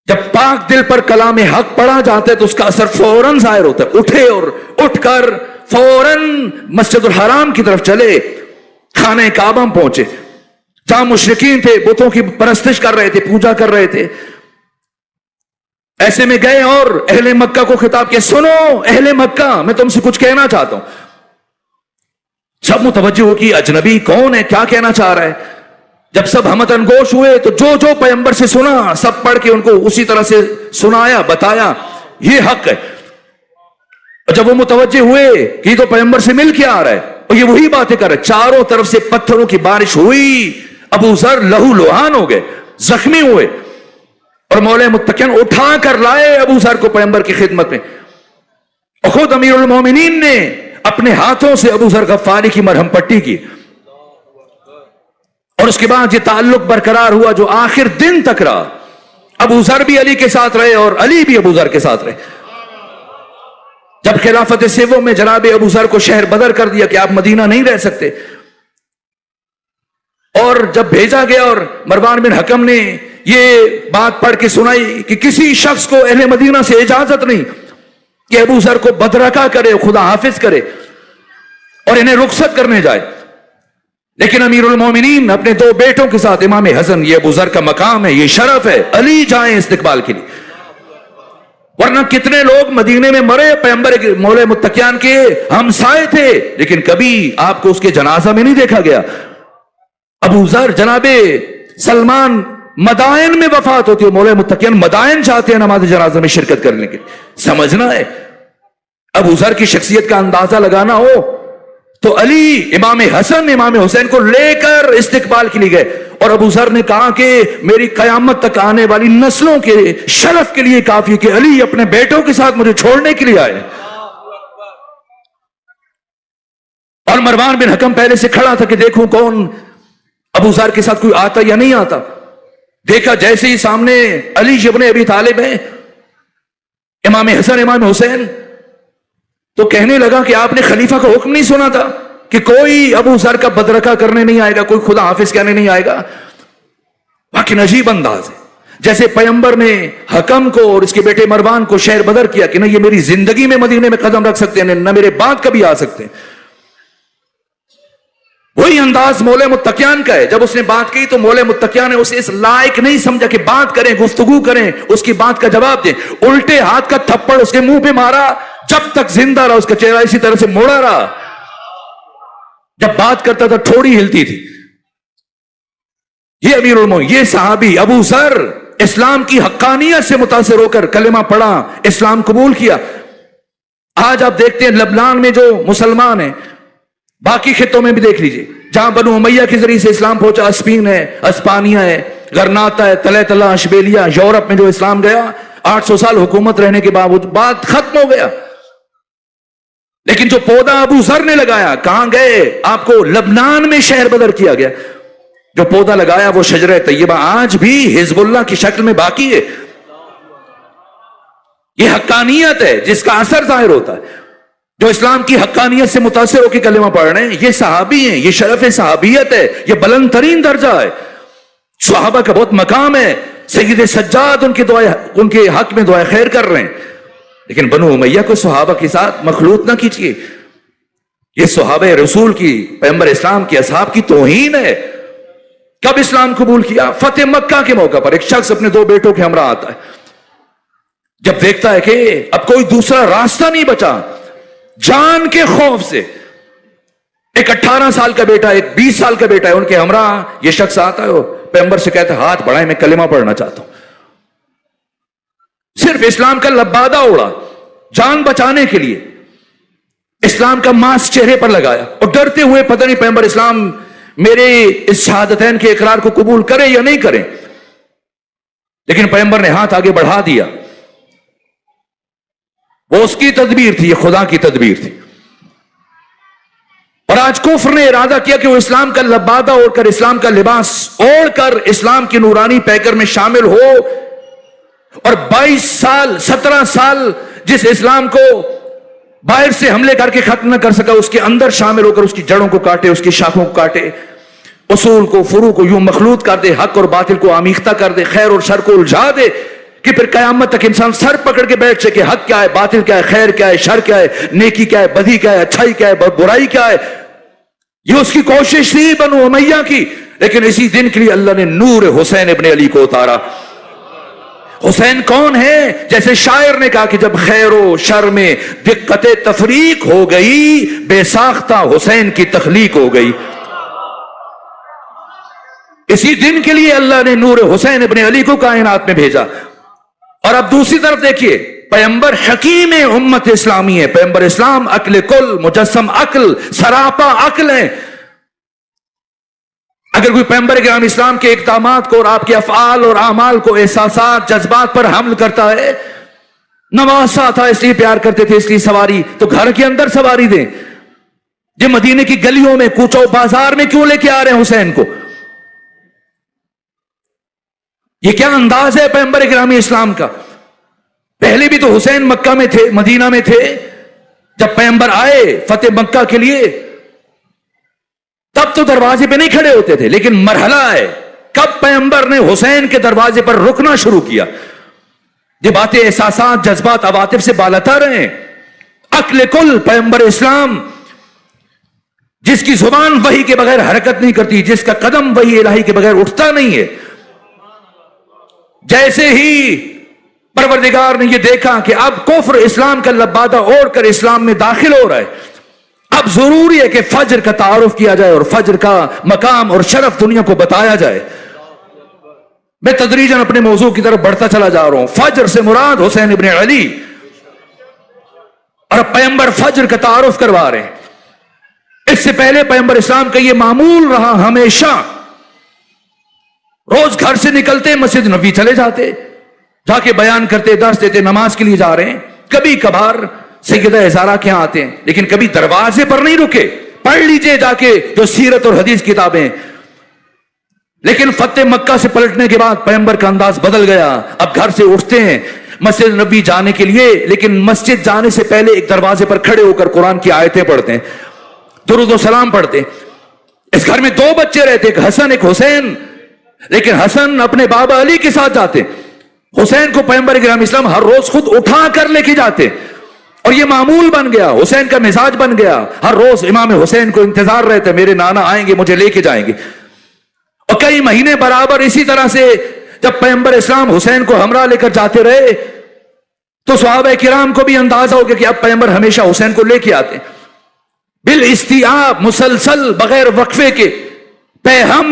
جب پاک دل پر کلام حق پڑھا جاتا ہے تو اس کا اثر فوراً ظاہر ہوتا ہے. اٹھے اور اٹھ کر فوراً مسجد الحرام کی طرف چلے، خانہ کعبہ پہنچے جہاں مشرکین تھے، بتوں کی پرستش کر رہے تھے، پوجا کر رہے تھے. ایسے میں گئے اور اہل مکہ کو خطاب کیا، سنو اہل مکہ میں تم سے کچھ کہنا چاہتا ہوں. سب متوجہ ہو کہ اجنبی کون ہے، کیا کہنا چاہ رہا ہے. جب سب ہمت انگوش ہوئے تو جو پیغمبر سے سنا سب پڑھ کے ان کو اسی طرح سے سنایا، بتایا یہ حق ہے. اور جب وہ متوجہ ہوئے کہ یہ تو پیغمبر سے مل کے آ رہا ہے اور یہ وہی باتیں کر رہا ہے، چاروں طرف سے پتھروں کی بارش ہوئی. ابو ذر لہو لوہان ہو گئے، زخمی ہوئے اور مولا متقین اٹھا کر لائے ابو ذر کو پیغمبر کی خدمت میں. اور خود امیر المومنین نے اپنے ہاتھوں سے ابو ذر غفاری کی مرہم پٹی کی. اور اس کے بعد یہ تعلق برقرار ہوا جو آخر دن تک رہا. ابو ذر بھی علی کے ساتھ رہے اور علی بھی ابو ذر کے ساتھ رہے. جب خلافت سیوم میں جناب ابو ذر کو شہر بدر کر دیا کہ آپ مدینہ نہیں رہ سکتے، اور جب بھیجا گیا اور مروان بن حکم نے یہ بات پڑھ کے سنائی کہ کسی شخص کو اہل مدینہ سے اجازت نہیں کہ ابو ذر کو بدرکا کرے، خدا حافظ کرے، اور انہیں رخصت کرنے جائے. لیکن امیر المومنین اپنے دو بیٹوں کے ساتھ امام حسن، یہ ابو ذر کا مقام ہے، یہ شرف ہے، علی جائیں استقبال کے لیے. ورنہ کتنے لوگ مدینے میں مرے، پیغمبر مولا متقیان کے ہمسائے تھے، لیکن کبھی آپ کو اس کے جنازہ میں نہیں دیکھا گیا. ابو ذر جناب سلمان مدائن میں وفات ہوتی ہے، مولا متقیان مدائن چاہتے ہیں نماز جنازہ میں شرکت کرنے کے. سمجھنا ہے ابو ذر کی شخصیت کا اندازہ لگانا ہو تو علی امام حسن امام حسین کو لے کر استقبال کے لیے گئے. اور ابو ذر نے کہا کہ میری قیامت تک آنے والی نسلوں کے شرف کے لیے کافی کہ علی اپنے بیٹوں کے ساتھ مجھے چھوڑنے کے لیے آئے. اور مروان بن حکم پہلے سے کھڑا تھا کہ دیکھوں کون ابو ذر کے ساتھ کوئی آتا یا نہیں آتا. دیکھا جیسے ہی سامنے علی ابن ابی طالب ہیں، امام حسن امام حسین، تو کہنے لگا کہ آپ نے خلیفہ کا حکم نہیں سنا تھا کہ کوئی ابو ذر کا بدرکہ کرنے نہیں آئے گا، کوئی خدا حافظ کہنے نہیں آئے گا. باقی عجیب انداز ہے، جیسے پیغمبر نے حکم کو اور اس کے بیٹے مروان کو شہر بدر کیا کہ نہ یہ میری زندگی میں مدینے میں قدم رکھ سکتے ہیں، نہ میرے بعد کبھی آ سکتے ہیں. وہی انداز مولا متقیان کا ہے. جب اس نے بات کی تو مولا متقیان نے اسے اس لائق نہیں سمجھا کہ بات کریں، گفتگو کریں، اس کی بات کا جواب دیں. الٹے ہاتھ کا تھپڑ اس کے منہ پہ مارا. جب تک زندہ رہا اس کا چہرہ اسی طرح سے موڑا رہا. جب بات کرتا تھا ٹھوڑی ہلتی تھی. یہ امیر المومنین، یہ صحابی ابو ذر اسلام کی حقانیت سے متاثر ہو کر کلمہ پڑھا، اسلام قبول کیا. آج آپ دیکھتے ہیں لبنان میں جو مسلمان ہیں، باقی خطوں میں بھی دیکھ لیجئے، جہاں بنو امیہ کے ذریعے سے اسلام پہنچا، اسپین ہے، اسپانیہ ہے، غرناطہ ہے، تلہ تلہ اشبیلیہ، یورپ میں جو اسلام گیا 800 سال حکومت رہنے کے باوجود بات ختم ہو گیا. لیکن جو پودا ابو ذر نے لگایا، کہاں گئے؟ آپ کو لبنان میں شہر بدر کیا گیا. جو پودا لگایا وہ شجرہ طیبہ آج بھی حزب اللہ کی شکل میں باقی ہے. یہ حقانیت ہے جس کا اثر ظاہر ہوتا ہے. جو اسلام کی حقانیت سے متاثر ہو کے کلمہ پڑھ رہے ہیں، یہ صحابی ہیں، یہ شرف صحابیت ہے، یہ بلند ترین درجہ ہے. صحابہ کا بہت مقام ہے. سید سجاد ان کے حق میں دعائے خیر کر رہے ہیں. لیکن بنو امیہ کو صحابہ کے ساتھ مخلوط نہ کیجیے. یہ صحابہ رسول کی، پیغمبر اسلام کی، اصحاب کی توہین ہے. کب اسلام قبول کیا؟ فتح مکہ کے موقع پر. ایک شخص اپنے دو بیٹوں کے ہمراہ آتا ہے. جب دیکھتا ہے کہ اب کوئی دوسرا راستہ نہیں بچا، جان کے خوف سے، ایک 18 سال کا بیٹا، ایک 20 سال کا بیٹا ہے، ان کے ہمراہ یہ شخص آتا ہے، پیغمبر سے کہتا ہے ہاتھ بڑھائیں، میں کلمہ پڑھنا چاہتا ہوں. صرف اسلام کا لبادہ اڑا جان بچانے کے لیے، اسلام کا ماسک چہرے پر لگایا اور ڈرتے ہوئے پتہ نہیں پیغمبر اسلام میرے اس شہادتین کے اقرار کو قبول کرے یا نہیں کریں. لیکن پیغمبر نے ہاتھ آگے بڑھا دیا. وہ اس کی تدبیر تھی، یہ خدا کی تدبیر تھی. اور آج کفر نے ارادہ کیا کہ وہ اسلام کا لبادہ اوڑھ کر، اسلام کا لباس اوڑھ کر اسلام کی نورانی پیکر میں شامل ہو، اور 22 سال 17 سال جس اسلام کو باہر سے حملے کر کے ختم نہ کر سکا، اس کے اندر شامل ہو کر اس کی جڑوں کو کاٹے، اس کی شاخوں کو کاٹے، اصول کو، فروع کو یوں مخلوط کر دے، حق اور باطل کو آمیختہ کر دے، خیر اور شر کو الجھا دے کہ پھر قیامت تک انسان سر پکڑ کے بیٹھ سکے حق کیا ہے، باطل کیا ہے، خیر کیا ہے، شر کیا ہے، نیکی کیا ہے، بدی کیا ہے، اچھائی کیا ہے، برائی کیا ہے. یہ اس کی کوشش تھی بنو امیہ کی. لیکن اسی دن کے لیے اللہ نے نور حسین ابن علی کو اتارا. حسین کون ہے؟ جیسے شاعر نے کہا کہ جب خیر و شر میں دقت تفریق ہو گئی، بے ساختہ حسین کی تخلیق ہو گئی. اسی دن کے لیے اللہ نے نور حسین ابن علی کو کائنات میں بھیجا. اور اب دوسری طرف دیکھیے، پیغمبر حکیم امت اسلامی ہے. پیغمبر اسلام عقل کل، مجسم عقل، سراپا عقل ہے. اگر کوئی پیغمبر کرام اسلام کے اقدامات کو اور آپ کے افعال اور اعمال کو احساسات، جذبات پر حمل کرتا ہے، نواسا تھا اس لیے پیار کرتے تھے، اس لیے سواری، تو گھر کے اندر سواری دیں. یہ مدینے کی گلیوں میں، کوچوں بازار میں کیوں لے کے آ رہے ہیں حسین کو؟ یہ کیا انداز ہے پیغمبر کرام اسلام کا؟ پہلے بھی تو حسین مکہ میں تھے، مدینہ میں تھے. جب پیغمبر آئے فتح مکہ کے لیے تب تو دروازے پہ نہیں کھڑے ہوتے تھے. لیکن مرحلہ ہے کب پیغمبر نے حسین کے دروازے پر رکنا شروع کیا. یہ باتیں احساسات، جذبات، عواطف سے بالاتر ہیں. عقل کل پیغمبر اسلام جس کی زبان وحی کے بغیر حرکت نہیں کرتی، جس کا قدم وحی الہی کے بغیر اٹھتا نہیں ہے، جیسے ہی پروردگار نے یہ دیکھا کہ اب کفر اسلام کا لبادہ اوڑھ کر اسلام میں داخل ہو رہا ہے، اب ضروری ہے کہ فجر کا تعارف کیا جائے اور فجر کا مقام اور شرف دنیا کو بتایا جائے۔ میں تدریجاً اپنے موضوع کی طرف بڑھتا چلا جا رہا ہوں۔ فجر سے مراد حسین ابن علی، اور پیغمبر فجر کا تعارف کروا رہے ہیں۔ اس سے پہلے پیغمبر اسلام کا یہ معمول رہا، ہمیشہ روز گھر سے نکلتے مسجد نبوی چلے جاتے، جا کے بیان کرتے، درس دیتے، نماز کے لیے جا رہے ہیں، کبھی کبھار سیدہ زہرا کے یہاں آتے ہیں، لیکن کبھی دروازے پر نہیں رکے۔ پڑھ لیجئے جا کے جو سیرت اور حدیث کتابیں۔ لیکن فتح مکہ سے پلٹنے کے بعد پیغمبر کا انداز بدل گیا، اب گھر سے اٹھتے ہیں مسجد نبوی جانے کے لیے، لیکن مسجد جانے سے پہلے ایک دروازے پر کھڑے ہو کر قرآن کی آیتیں پڑھتے ہیں، درود و سلام پڑھتے ہیں۔ اس گھر میں 2 بچے رہتے، ایک حسن ایک حسین، لیکن حسن اپنے بابا علی کے ساتھ جاتے، حسین کو پیغمبر اکرم اسلام ہر روز خود اٹھا کر لے کے جاتے، اور یہ معمول بن گیا، حسین کا مزاج بن گیا۔ ہر روز امام حسین کو انتظار رہتا، میرے نانا آئیں گے مجھے لے کے جائیں گے۔ اور کئی مہینے برابر اسی طرح سے جب پیغمبر اسلام حسین کو ہمراہ لے کر جاتے رہے، تو صحابہ کرام کو بھی اندازہ ہو گیا کہ اب پیغمبر ہمیشہ حسین کو لے کے آتے، بالاستیعاب، مسلسل، بغیر وقفے کے پیہم۔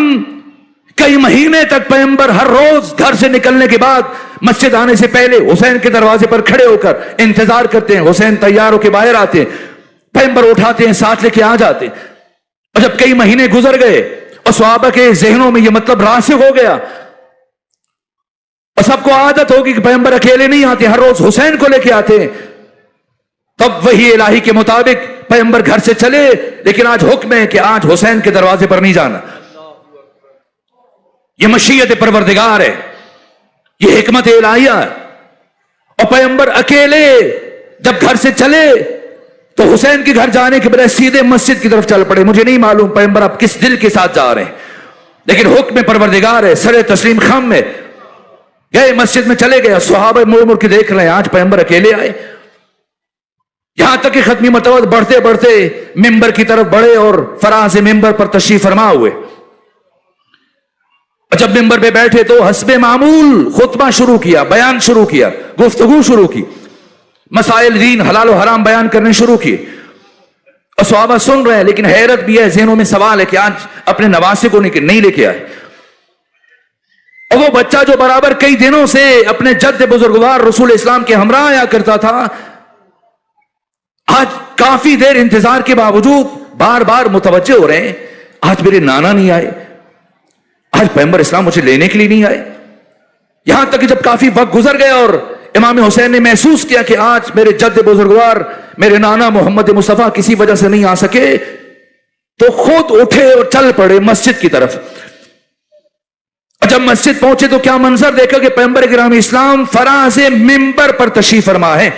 کئی مہینے تک پیغمبر ہر روز گھر سے نکلنے کے بعد مسجد آنے سے پہلے حسین کے دروازے پر کھڑے ہو کر انتظار کرتے ہیں، حسین تیار ہو کے باہر آتے ہیں، پیغمبر اٹھاتے ہیں، ساتھ لے کے آ جاتے ہیں۔ اور جب کئی مہینے گزر گئے اور صحابہ کے ذہنوں میں یہ مطلب راسخ ہو گیا، اور سب کو عادت ہوگی کہ پیغمبر اکیلے نہیں آتے، ہر روز حسین کو لے کے آتے ہیں، تب وحی الہی کے مطابق پیغمبر گھر سے چلے، لیکن آج حکم ہے کہ آج حسین کے دروازے پر نہیں جانا۔ یہ مشیت پروردگار ہے، یہ حکمت الہیہ ہے۔ اور پیغمبر اکیلے جب گھر سے چلے تو حسین کے گھر جانے کے بجائے سیدھے مسجد کی طرف چل پڑے۔ مجھے نہیں معلوم پیغمبر اب کس دل کے ساتھ جا رہے ہیں، لیکن حکم پروردگار ہے، سر تسلیم خم ہے۔ گئے مسجد میں چلے گئے، صحابہ مڑ مڑ کے دیکھ رہے ہیں، آج پیغمبر اکیلے آئے۔ یہاں تک کہ ختمی مرتبہ بڑھتے بڑھتے ممبر کی طرف بڑھے اور فراز ممبر پر تشریف فرما ہوئے۔ جب ممبر پہ بیٹھے تو حسب معمول خطبہ شروع کیا، بیان شروع کیا، گفتگو شروع کی، مسائل دین حلال و حرام بیان کرنے شروع کیے، اور صحابہ سن رہے ہیں، لیکن حیرت بھی ہے، ذہنوں میں سوال ہے کہ آج اپنے نواسے کو نہیں لے کے آئے۔ اور وہ بچہ جو برابر کئی دنوں سے اپنے جد بزرگوار رسول اسلام کے ہمراہ آیا کرتا تھا، آج کافی دیر انتظار کے باوجود بار بار متوجہ ہو رہے ہیں، آج میرے نانا نہیں آئے، آج پیغمبر اسلام مجھے لینے کے لیے نہیں آئے۔ یہاں تک کہ جب کافی وقت گزر گیا اور امام حسین نے محسوس کیا کہ آج میرے جد بزرگوار میرے نانا محمد مصطفیٰ کسی وجہ سے نہیں آ سکے، تو خود اٹھے اور چل پڑے مسجد کی طرف۔ اور جب مسجد پہنچے تو کیا منظر دیکھا کہ پیغمبر اکرم اسلام فراز ممبر پر تشریف فرما ہے،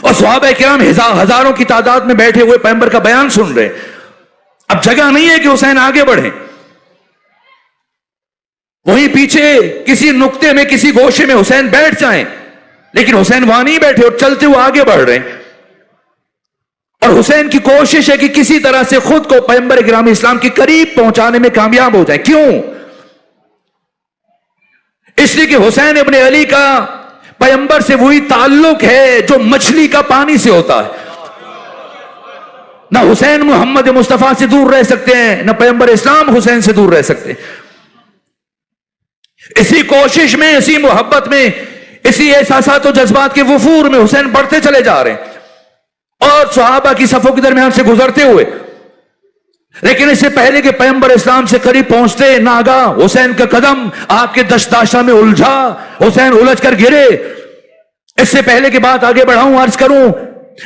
اور صحابہ کرام ہزاروں کی تعداد میں بیٹھے ہوئے پیغمبر کا بیان سن رہے۔ اب جگہ نہیں ہے کہ حسین آگے بڑھیں، وہیں پیچھے کسی نقطے میں کسی گوشے میں حسین بیٹھ جائیں، لیکن حسین وہاں نہیں بیٹھے اور چلتے ہوئے آگے بڑھ رہے ہیں۔ اور حسین کی کوشش ہے کہ کسی طرح سے خود کو پیغمبر اکرام اسلام کے قریب پہنچانے میں کامیاب ہو جائیں۔ کیوں؟ اس لیے کہ حسین ابن علی کا پیغمبر سے وہی تعلق ہے جو مچھلی کا پانی سے ہوتا ہے۔ نہ حسین محمد مصطفیٰ سے دور رہ سکتے ہیں، نہ پیغمبر اسلام حسین سے دور رہ سکتے ہیں۔ اسی کوشش میں، اسی محبت میں، اسی احساسات و جذبات کے وفور میں حسین بڑھتے چلے جا رہے ہیں، اور صحابہ کی صفوں کے درمیان سے گزرتے ہوئے۔ لیکن اس سے پہلے کہ پیغمبر اسلام سے قریب پہنچتے، ناگاہ حسین کا قدم آپ کے دشداشا میں الجھا، حسین الجھ کر گرے۔ اس سے پہلے کہ بات آگے بڑھاؤں، عرض کروں،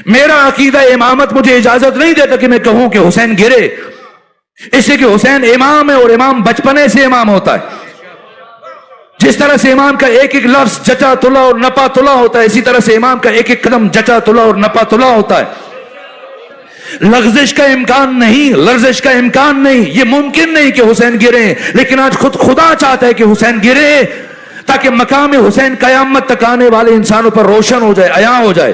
میرا عقیدہ امامت مجھے اجازت نہیں دیتا کہ میں کہوں کہ حسین گرے، اس لیے کہ حسین امام ہے، اور امام بچپنے سے امام ہوتا ہے۔ جس طرح سے امام کا ایک ایک لفظ جچا تلا اور نپا تلا ہوتا ہے، اسی طرح سے امام کا ایک ایک قدم جچا تلا اور نپا تلا ہوتا ہے۔ لغزش کا امکان نہیں، لرزش کا امکان نہیں، یہ ممکن نہیں کہ حسین گرے، لیکن آج خود خدا چاہتا ہے کہ حسین گرے، تاکہ مقام حسین قیامت تک آنے والے انسانوں پر روشن ہو جائے، عیاں ہو جائے۔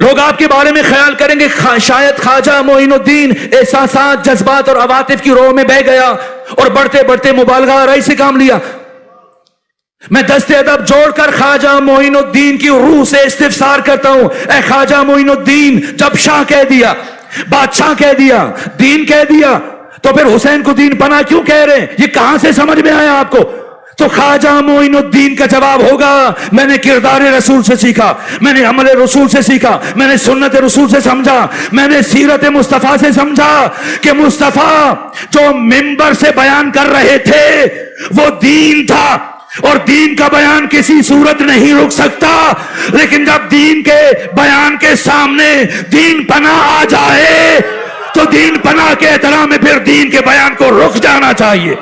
لوگ آپ کے بارے میں خیال کریں گے شاید خواجہ معین الدین احساسات، جذبات اور عواطف کی رو میں بہ گیا اور بڑھتے بڑھتے مبالغہ آرائی سے کام لیا۔ میں دست ادب جوڑ کر خواجہ معین الدین کی روح سے استفسار کرتا ہوں، اے خواجہ معین الدین، جب شاہ کہہ دیا، بادشاہ کہہ دیا، دین کہہ دیا، تو پھر حسین کو دین پناہ کیوں کہہ رہے ہیں؟ یہ کہاں سے سمجھ میں آیا آپ کو؟ تو خواجہ معین الدین کا جواب ہوگا، میں نے کردار رسول سے سیکھا، میں نے عمل رسول سے سیکھا، میں نے سنت رسول سے سمجھا، میں نے سیرت مصطفیٰ سے سمجھا کہ مصطفیٰ جو منبر سے بیان کر رہے تھے وہ دین تھا، اور دین کا بیان کسی صورت نہیں رک سکتا، لیکن جب دین کے بیان کے سامنے دین پناہ آ جائے تو دین پناہ کے احترام میں پھر دین کے بیان کو رک جانا چاہیے۔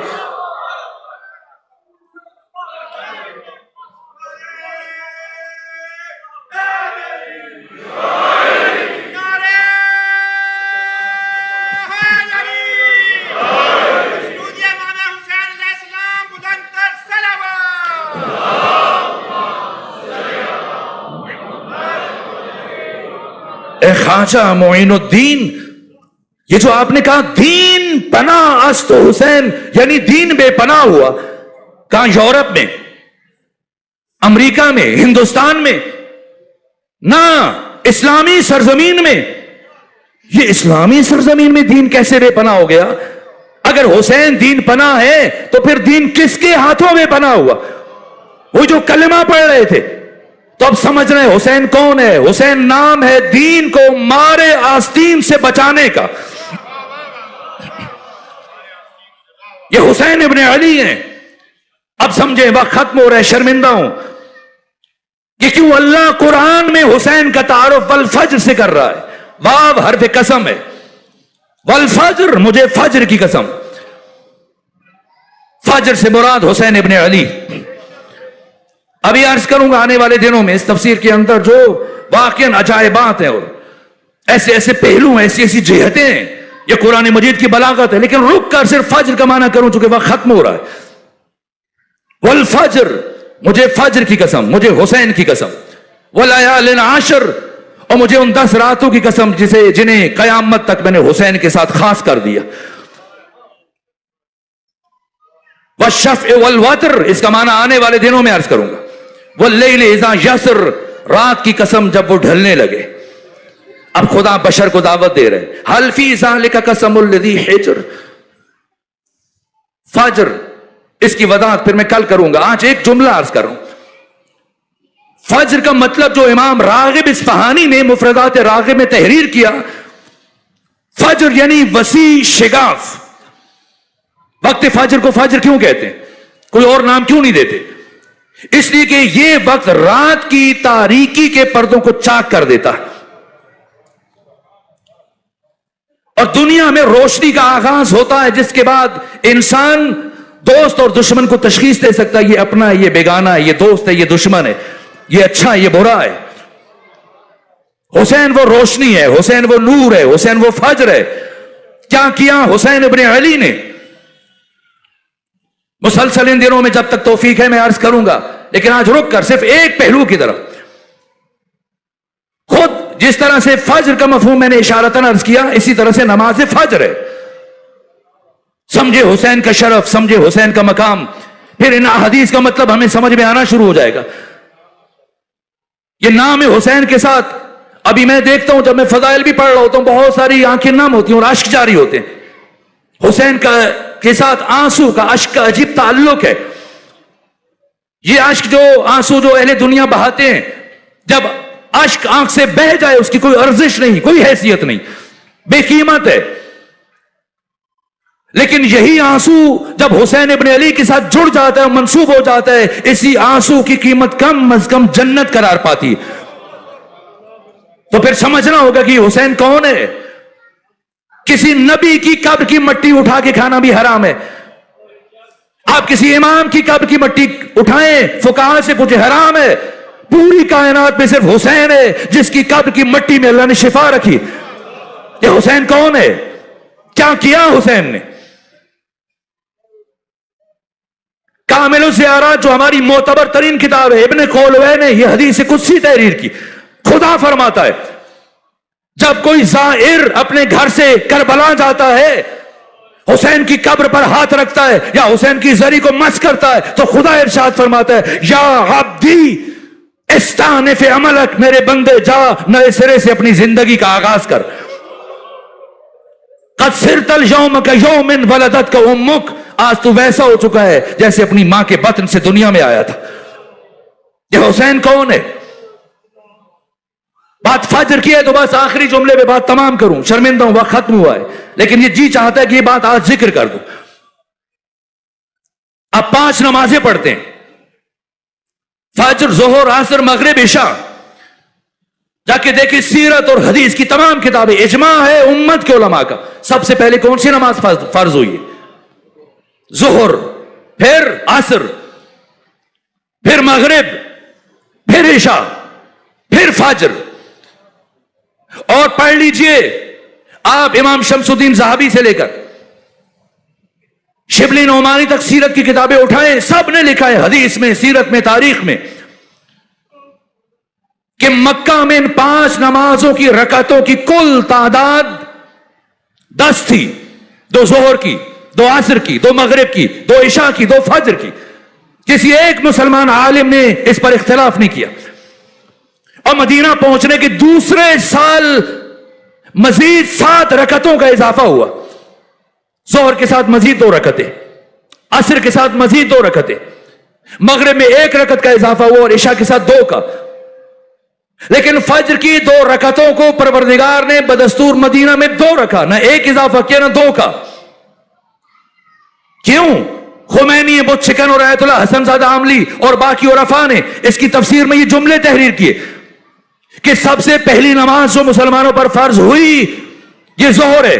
اے خواجہ معین الدین، یہ جو آپ نے کہا دین پناہ است حسین، یعنی دین بے پناہ ہوا، کہاں؟ یورپ میں، امریکہ میں، ہندوستان میں، نہ اسلامی سرزمین میں۔ یہ اسلامی سرزمین میں دین کیسے بے پناہ ہو گیا؟ اگر حسین دین پناہ ہے تو پھر دین کس کے ہاتھوں میں پناہ ہوا؟ وہ جو کلمہ پڑھ رہے تھے، تو اب سمجھ رہے ہیں حسین کون ہے؟ حسین نام ہے دین کو مارے آستین سے بچانے کا۔ یہ حسین ابن علی ہیں۔ اب سمجھیں، وقت ختم ہو رہا ہے، شرمندہ ہوں کہ کیوں اللہ قرآن میں حسین کا تعارف والفجر سے کر رہا ہے۔ واو حرف قسم ہے، والفجر، مجھے فجر کی قسم۔ فجر سے مراد حسین ابن علی۔ ابھی عرض کروں گا آنے والے دنوں میں اس تفسیر کے اندر جو واقعاً عجائبات ہیں اور ایسے ایسے پہلو ہیں، ایسی ایسی جہتیں ہیں، یہ قرآن مجید کی بلاغت ہے۔ لیکن رک کر صرف فجر کا معنی کروں چونکہ وقت ختم ہو رہا ہے۔ والفجر، مجھے فجر کی قسم، مجھے حسین کی قسم۔ ولیال عشر، اور مجھے ان 10 راتوں کی قسم جنہیں قیامت تک میں نے حسین کے ساتھ خاص کر دیا۔ والشفع والوتر، اس کا معنی آنے والے دنوں میں عرض کروں گا۔ واللیل اذا یسر، رات کی قسم جب وہ ڈھلنے لگے۔ اب خدا بشر کو دعوت دے رہے، حل فی ذلک قسم الذی حجر۔ فجر، اس کی وضاحت پھر میں کل کروں گا، آج ایک جملہ عرض کروں۔ فجر کا مطلب جو امام راغب اصفہانی نے مفردات راغب میں تحریر کیا، فجر یعنی وسیع شگاف۔ وقت فجر کو فجر کیوں کہتے ہیں؟ کوئی اور نام کیوں نہیں دیتے؟ اس لیے کہ یہ وقت رات کی تاریکی کے پردوں کو چاک کر دیتا ہے اور دنیا میں روشنی کا آغاز ہوتا ہے، جس کے بعد انسان دوست اور دشمن کو تشخیص دے سکتا ہے، یہ اپنا ہے، یہ بیگانہ ہے، یہ دوست ہے، یہ دشمن ہے، یہ اچھا ہے، یہ برا ہے۔ حسین وہ روشنی ہے، حسین وہ نور ہے، حسین وہ فجر ہے۔ کیا کیا حسین ابن علی نے؟ مسلسل ان دنوں میں جب تک توفیق ہے میں عرض کروں گا، لیکن آج رک کر صرف ایک پہلو کی طرف۔ خود جس طرح سے فجر کا مفہوم میں نے اشارتاً عرض کیا، اسی طرح سے نماز فجر ہے۔ سمجھے حسین کا شرف، سمجھے حسین کا مقام، پھر ان احادیث کا مطلب ہمیں سمجھ میں آنا شروع ہو جائے گا۔ یہ نام حسین کے ساتھ ابھی میں دیکھتا ہوں، جب میں فضائل بھی پڑھ رہا ہوتا ہوں، بہت ساری آنکھیں نم ہوتی ہیں اور اشک جاری ہوتے ہیں۔ حسین کے ساتھ آنسو کا، اشک کا عجیب تعلق ہے۔ یہ اشک جو آنسو جو اہل دنیا بہاتے ہیں، جب اشک آنکھ سے بہ جائے اس کی کوئی ارزش نہیں، کوئی حیثیت نہیں، بے قیمت ہے۔ لیکن یہی آنسو جب حسین ابن علی کے ساتھ جڑ جاتا ہے، منسوب ہو جاتا ہے، اسی آنسو کی قیمت کم از کم جنت قرار پاتی۔ تو پھر سمجھنا ہوگا کہ حسین کون ہے۔ کسی نبی کی قبر کی مٹی اٹھا کے کھانا بھی حرام ہے۔ آپ کسی امام کی قبر کی مٹی اٹھائیں، فقہا سے کچھ حرام ہے۔ پوری کائنات میں صرف حسین ہے جس کی قبر کی مٹی میں اللہ نے شفا رکھی۔ یہ حسین کون ہے؟ کیا کیا حسین نے؟ کامل الزیارات جو ہماری معتبر ترین کتاب ہے، ابن خولوی نے یہ حدیث قدسی تحریر کی۔ خدا فرماتا ہے جب کوئی زائر اپنے گھر سے کربلا جاتا ہے، حسین کی قبر پر ہاتھ رکھتا ہے یا حسین کی زری کو مس کرتا ہے، تو خدا ارشاد فرماتا ہے یا عبدی استانف عملک، میرے بندے جا نئے سرے سے اپنی زندگی کا آغاز کر. قد صرت اليوم كيوم ولدتك امك، آج تو ویسا ہو چکا ہے جیسے اپنی ماں کے بطن سے دنیا میں آیا تھا. یہ حسین کون ہے؟ بات فجر کی ہے تو بس آخری جملے میں بات تمام کروں، شرمندہ ہوں، وقت ختم ہوا ہے، لیکن یہ جی چاہتا ہے کہ یہ بات آج ذکر کر دوں. اب 5 نمازیں پڑھتے ہیں، فجر، ظہر، عصر، مغرب، عشاء. جا کے دیکھیں سیرت اور حدیث کی تمام کتابیں، اجماع ہے امت کے علماء کا، سب سے پہلے کون سی نماز فرض ہوئی ہے؟ ظہر، پھر عصر، پھر مغرب، پھر عشاء، پھر فجر. اور پڑھ لیجئے آپ امام شمس الدین ذہبی سے لے کر شبلی نعمانی تک سیرت کی کتابیں اٹھائیں، سب نے لکھا ہے حدیث میں، سیرت میں، تاریخ میں، کہ مکہ میں ان 5 نمازوں کی رکعتوں کی کل تعداد 10 تھی. 2 ظہر کی، 2 عصر کی، 2 مغرب کی، 2 عشاء کی، 2 فجر کی. کسی ایک مسلمان عالم نے اس پر اختلاف نہیں کیا. اور مدینہ پہنچنے کے دوسرے سال مزید 7 رکعتوں کا اضافہ ہوا. ظہر کے ساتھ مزید 2 رکعتیں، عصر کے ساتھ مزید 2 رکعتیں، مغرب میں 1 رکعت کا اضافہ ہوا اور عشاء کے ساتھ 2 کا. لیکن فجر کی 2 رکعتوں کو پروردگار نے بدستور مدینہ میں 2 رکھا، نہ 1 اضافہ کیا نہ 2 کا. کیوں؟ خمینی، بت شکن اور آیت اللہ حسن زادہ عاملی اور باقی عرفاء نے اس کی تفسیر میں یہ جملے تحریر کیے کہ سب سے پہلی نماز جو مسلمانوں پر فرض ہوئی یہ ظہر ہے.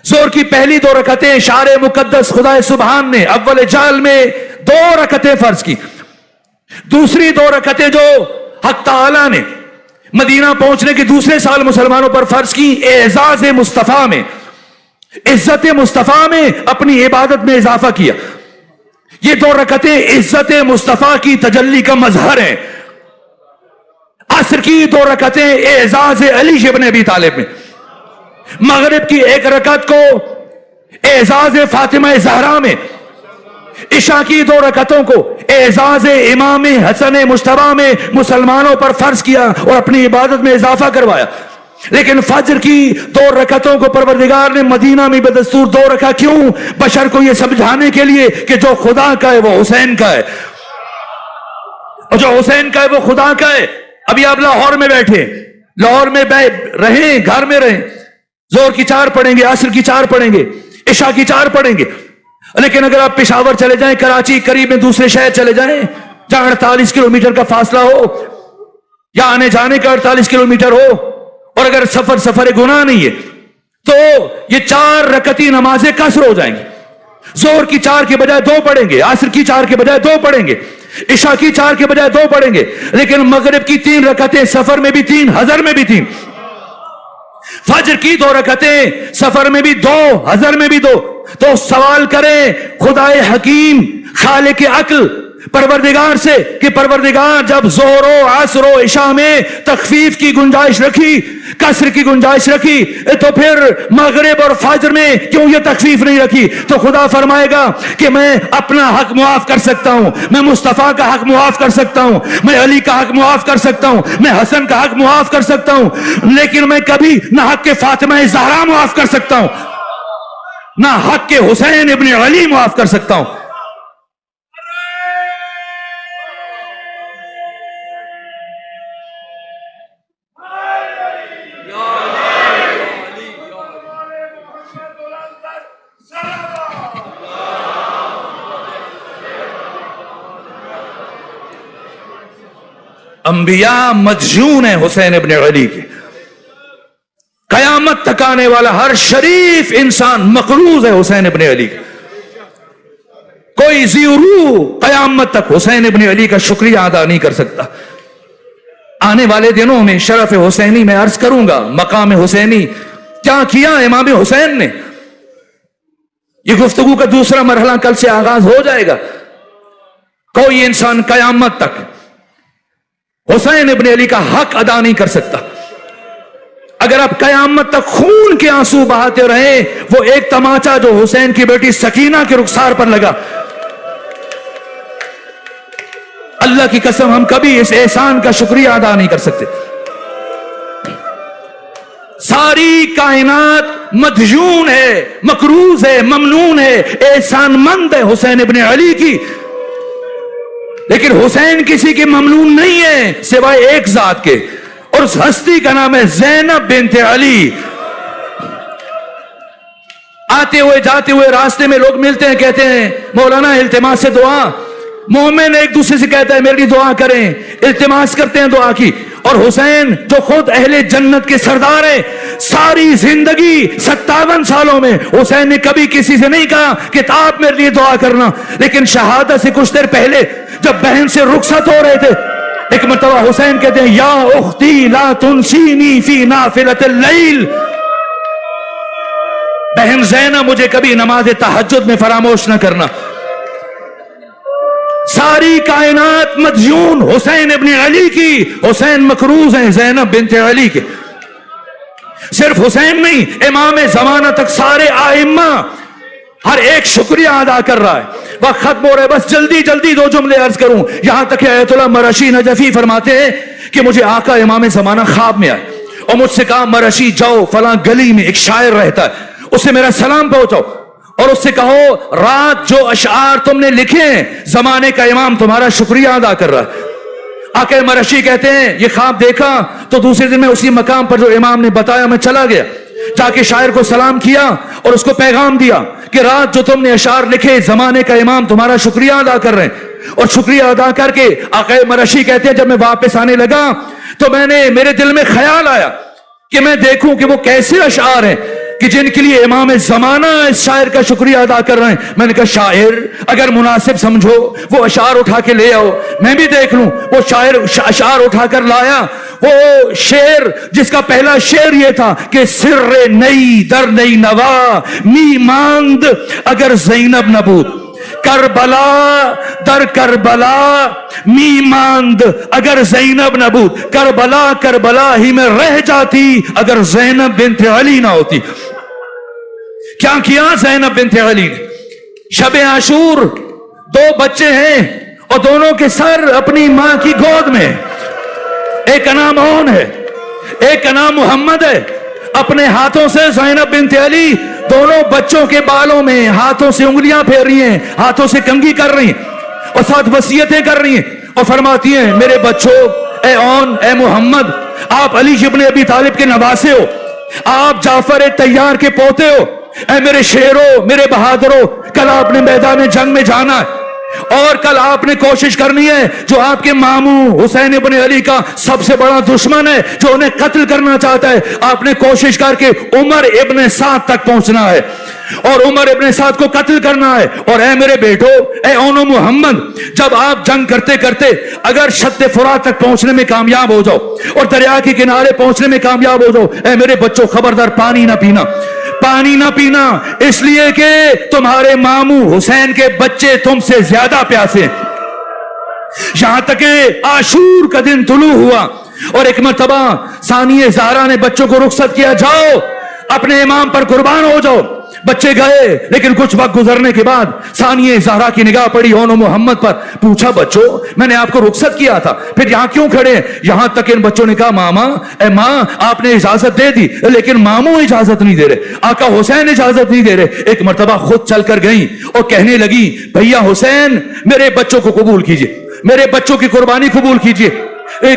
ظہر کی پہلی 2 رکعتیں شعر مقدس خدا سبحان نے اول جال میں 2 رکعتیں فرض کی. دوسری 2 رکعتیں جو حق تعالی نے مدینہ پہنچنے کے دوسرے سال مسلمانوں پر فرض کی، اعزاز مصطفیٰ میں، عزت مصطفیٰ میں اپنی عبادت میں اضافہ کیا. یہ 2 رکعتیں عزت مصطفیٰ کی تجلی کا مظہر ہیں. عصر کی 2 رکعتیں اعزاز علی ابن ابی طالب میں، مغرب کی 1 رکعت کو اعزاز فاطمہ زہرا میں، عشاء کی 2 رکعتوں کو اعزاز امام حسن مجتبی میں مسلمانوں پر فرض کیا اور اپنی عبادت میں اضافہ کروایا. لیکن فجر کی 2 رکعتوں کو پروردگار نے مدینہ میں بدستور 2 رکھا. کیوں؟ بشر کو یہ سمجھانے کے لیے کہ جو خدا کا ہے وہ حسین کا ہے، اور جو حسین کا ہے وہ خدا کا ہے. ابھی آپ لاہور میں بیٹھے، لاہور میں رہیں، گھر میں رہیں، ظہر کی 4 پڑھیں گے، عصر کی 4 پڑھیں گے، عشاء کی 4 پڑھیں گے. لیکن اگر آپ پشاور چلے جائیں، کراچی قریب میں دوسرے شہر چلے جائیں جہاں 48 کلومیٹر کا فاصلہ ہو یا آنے جانے کا 48 کلومیٹر ہو، اور اگر سفر گناہ نہیں ہے تو یہ 4 رکعتی نمازیں قصر ہو جائیں گی. ظہر کی 4 کے بجائے 2 پڑھیں گے، عصر کی 4 کے بجائے 2 پڑھیں گے، عشاء کی 4 کے بجائے 2 پڑھیں گے. لیکن مغرب کی 3 رکعتیں سفر میں بھی 3، حضر میں بھی 3. فجر کی 2 رکعتیں سفر میں بھی 2، حضر میں بھی 2. تو سوال کریں خدائے حکیم خالق عقل پروردگار سے کہ پروردگار جب ظہر و عصر و عشاء میں تخفیف کی گنجائش رکھی، کسر کی گنجائش رکھی، تو پھر مغرب اور فجر میں کیوں یہ تخفیف نہیں رکھی؟ تو خدا فرمائے گا کہ میں اپنا حق معاف کر سکتا ہوں، میں مصطفیٰ کا حق معاف کر سکتا ہوں، میں علی کا حق معاف کر سکتا ہوں، میں حسن کا حق معاف کر سکتا ہوں، لیکن میں کبھی نہ حق کے فاطمہ زہرا معاف کر سکتا ہوں، نہ حق کے حسین ابن علی معاف کر سکتا ہوں. انبیاء مدیون ہیں حسین ابن علی کے. قیامت تک آنے والا ہر شریف انسان مقروض ہے حسین ابن علی کا. کوئی ذی روح قیامت تک حسین ابن علی کا شکریہ ادا نہیں کر سکتا. آنے والے دنوں میں شرف حسینی میں عرض کروں گا، مقام حسینی کیا کیا امام حسین نے. یہ گفتگو کا دوسرا مرحلہ کل سے آغاز ہو جائے گا. کوئی انسان قیامت تک حسین ابن علی کا حق ادا نہیں کر سکتا. اگر آپ قیامت تک خون کے آنسو بہاتے رہے، وہ ایک تماچا جو حسین کی بیٹی سکینہ کے رخسار پر لگا، اللہ کی قسم ہم کبھی اس احسان کا شکریہ ادا نہیں کر سکتے. ساری کائنات مدیون ہے، مقروض ہے، ممنون ہے، احسان مند ہے حسین ابن علی کی، لیکن حسین کسی کی ممنون نہیں ہے سوائے ایک ذات کے، اور اس ہستی کا نام ہے زینب بنت علی. آتے ہوئے جاتے ہوئے راستے میں لوگ ملتے ہیں، کہتے ہیں مولانا التماس سے دعا. مومن ایک دوسرے سے کہتا ہے میری دعا کریں، التماس کرتے ہیں دعا کی. اور حسین جو خود اہل جنت کے سردار ہیں، ساری زندگی 57 سالوں میں حسین نے کبھی کسی سے نہیں کہا کہ آپ میرے لیے دعا کرنا، لیکن شہادت سے کچھ دیر پہلے جب بہن سے رخصت ہو رہے تھے، ایک مرتبہ حسین کہتے ہیں یا اختی لا تنسینی فی نافلۃ اللیل، بہن زینب مجھے کبھی نماز تہجد میں فراموش نہ کرنا. ساری کائنات مدیون حسین ابن علی کی، حسین مقروض ہیں زینب بنت علی کے. صرف حسین نہیں، امام زمانہ تک سارے آئمہ ہر ایک شکریہ ادا کر رہا ہے. وقت ختم ہو رہا ہے، بس جلدی جلدی دو جملے عرض کروں. یہاں تک کہ آیت اللہ مرشی نجفی فرماتے ہیں کہ مجھے آقا امام زمانہ خواب میں آئے اور مجھ سے کہا مرشی جاؤ فلاں گلی میں ایک شاعر رہتا ہے، اس سے میرا سلام پہنچاؤ اور اس سے کہو رات جو اشعار تم نے لکھے ہیں زمانے کا امام تمہارا شکریہ ادا کر رہا ہے. آقا مرشی کہتے ہیں یہ خواب دیکھا تو دوسرے دن میں اسی مقام پر جو امام نے بتایا میں چلا گیا، جا کے شاعر کو سلام کیا اور اس کو پیغام دیا کہ رات جو تم نے اشعار لکھے زمانے کا امام تمہارا شکریہ ادا کر رہے ہیں. اور شکریہ ادا کر کے آقا مرشی کہتے ہیں جب میں واپس آنے لگا تو میرے دل میں خیال آیا کہ میں دیکھوں کہ وہ کیسے اشعار ہیں کہ جن کے لیے امام زمانہ اس شاعر کا شکریہ ادا کر رہے ہیں. میں نے کہا شاعر اگر مناسب سمجھو وہ اشعار اٹھا کے لے آؤ میں بھی دیکھ لوں. وہ شاعر اشعار اٹھا کر لایا، وہ شعر جس کا پہلا شعر یہ تھا کہ سر نئی در نئی نوا می ماند اگر زینب نبود، کربلا در کربلا می ماند اگر زینب نبود، کربلا کربلا ہی میں رہ جاتی اگر زینب بنت علی نہ ہوتی. کیا کیا زینب بنت علی نے؟ شب عاشور 2 بچے ہیں اور دونوں کے سر اپنی ماں کی گود میں، ایک کا نام اون ہے ایک کا نام محمد ہے. اپنے ہاتھوں سے زینب بنت علی دونوں بچوں کے بالوں میں ہاتھوں سے انگلیاں پھیر رہی ہیں، ہاتھوں سے کنگھی کر رہی ہیں اور ساتھ وصیتیں کر رہی ہیں اور فرماتی ہیں میرے بچوں، اے اون، اے محمد، آپ علی ابن ابی طالب کے نواسے ہو، آپ جعفر طیار کے پوتے ہو. اے میرے شیرو، میرے بہادرو، کل آپ نے میدان جنگ میں جانا ہے اور کل آپ نے کوشش کرنی ہے جو آپ کے ماموں حسین ابن علی کا سب سے بڑا دشمن ہے جو انہیں قتل کرنا چاہتا ہے، آپ نے کوشش کر کے عمر ابن سعد تک پہنچنا ہے اور عمر ابن سعد کو قتل کرنا ہے. اور اے میرے بیٹو، اے اونو محمد، جب آپ جنگ کرتے کرتے اگر شط فرات تک پہنچنے میں کامیاب ہو جاؤ اور دریا کے کنارے پہنچنے میں کامیاب ہو جاؤ، اے میرے بچوں خبردار پانی نہ پینا، پانی نہ پینا، اس لیے کہ تمہارے ماموں حسین کے بچے تم سے زیادہ پیاسے. یہاں تک کہ عاشور کا دن طلوع ہوا اور ایک مرتبہ ثانیہ زہرا نے بچوں کو رخصت کیا، جاؤ اپنے امام پر قربان ہو جاؤ. بچے گئے، لیکن کچھ وقت گزرنے کے بعد ثانیہ زہرا کی نگاہ پڑی اون محمد پر. پوچھا بچوں میں نے آپ کو رخصت کیا تھا، پھر یہاں کیوں کھڑے ہیں؟ یہاں تک ان بچوں نے کہا ماما، اے ماں، آپ نے اجازت دے دی لیکن ماموں اجازت نہیں دے رہے، آقا حسین اجازت نہیں دے رہے. ایک مرتبہ خود چل کر گئیں اور کہنے لگی بھیا حسین میرے بچوں کو قبول کیجئے، میرے بچوں کی قربانی قبول کیجئے.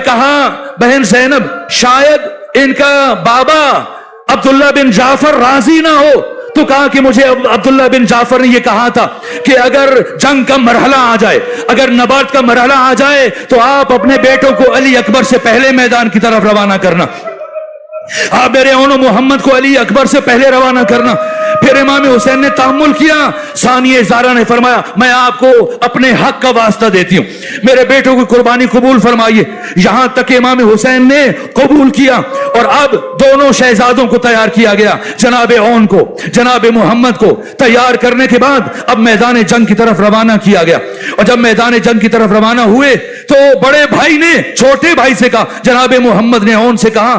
کہا بہن زینب شاید ان کا بابا عبداللہ بن جعفر راضی نہ ہو، تو کہا کہ مجھے عبداللہ بن جعفر نے یہ کہا تھا کہ اگر جنگ کا مرحلہ آ جائے، اگر نبرد کا مرحلہ آ جائے تو آپ اپنے بیٹوں کو علی اکبر سے پہلے میدان کی طرف روانہ کرنا، آپ میرے اونو محمد کو علی اکبر سے پہلے روانہ کرنا. پھر امام حسین نے تحمل کیا. ثانیہ زہرا نے فرمایا میں آپ کو اپنے حق کا واسطہ دیتی ہوں، میرے بیٹوں کی قربانی قبول فرمائیے. یہاں تک کہ امام حسین نے قبول کیا اور اب دونوں شہزادوں کو تیار کیا گیا، جناب اون کو، جناب محمد کو تیار کرنے کے بعد اب میدان جنگ کی طرف روانہ کیا گیا. اور جب میدان جنگ کی طرف روانہ ہوئے تو بڑے بھائی نے چھوٹے بھائی سے کہا، جناب محمد نے اون سے کہا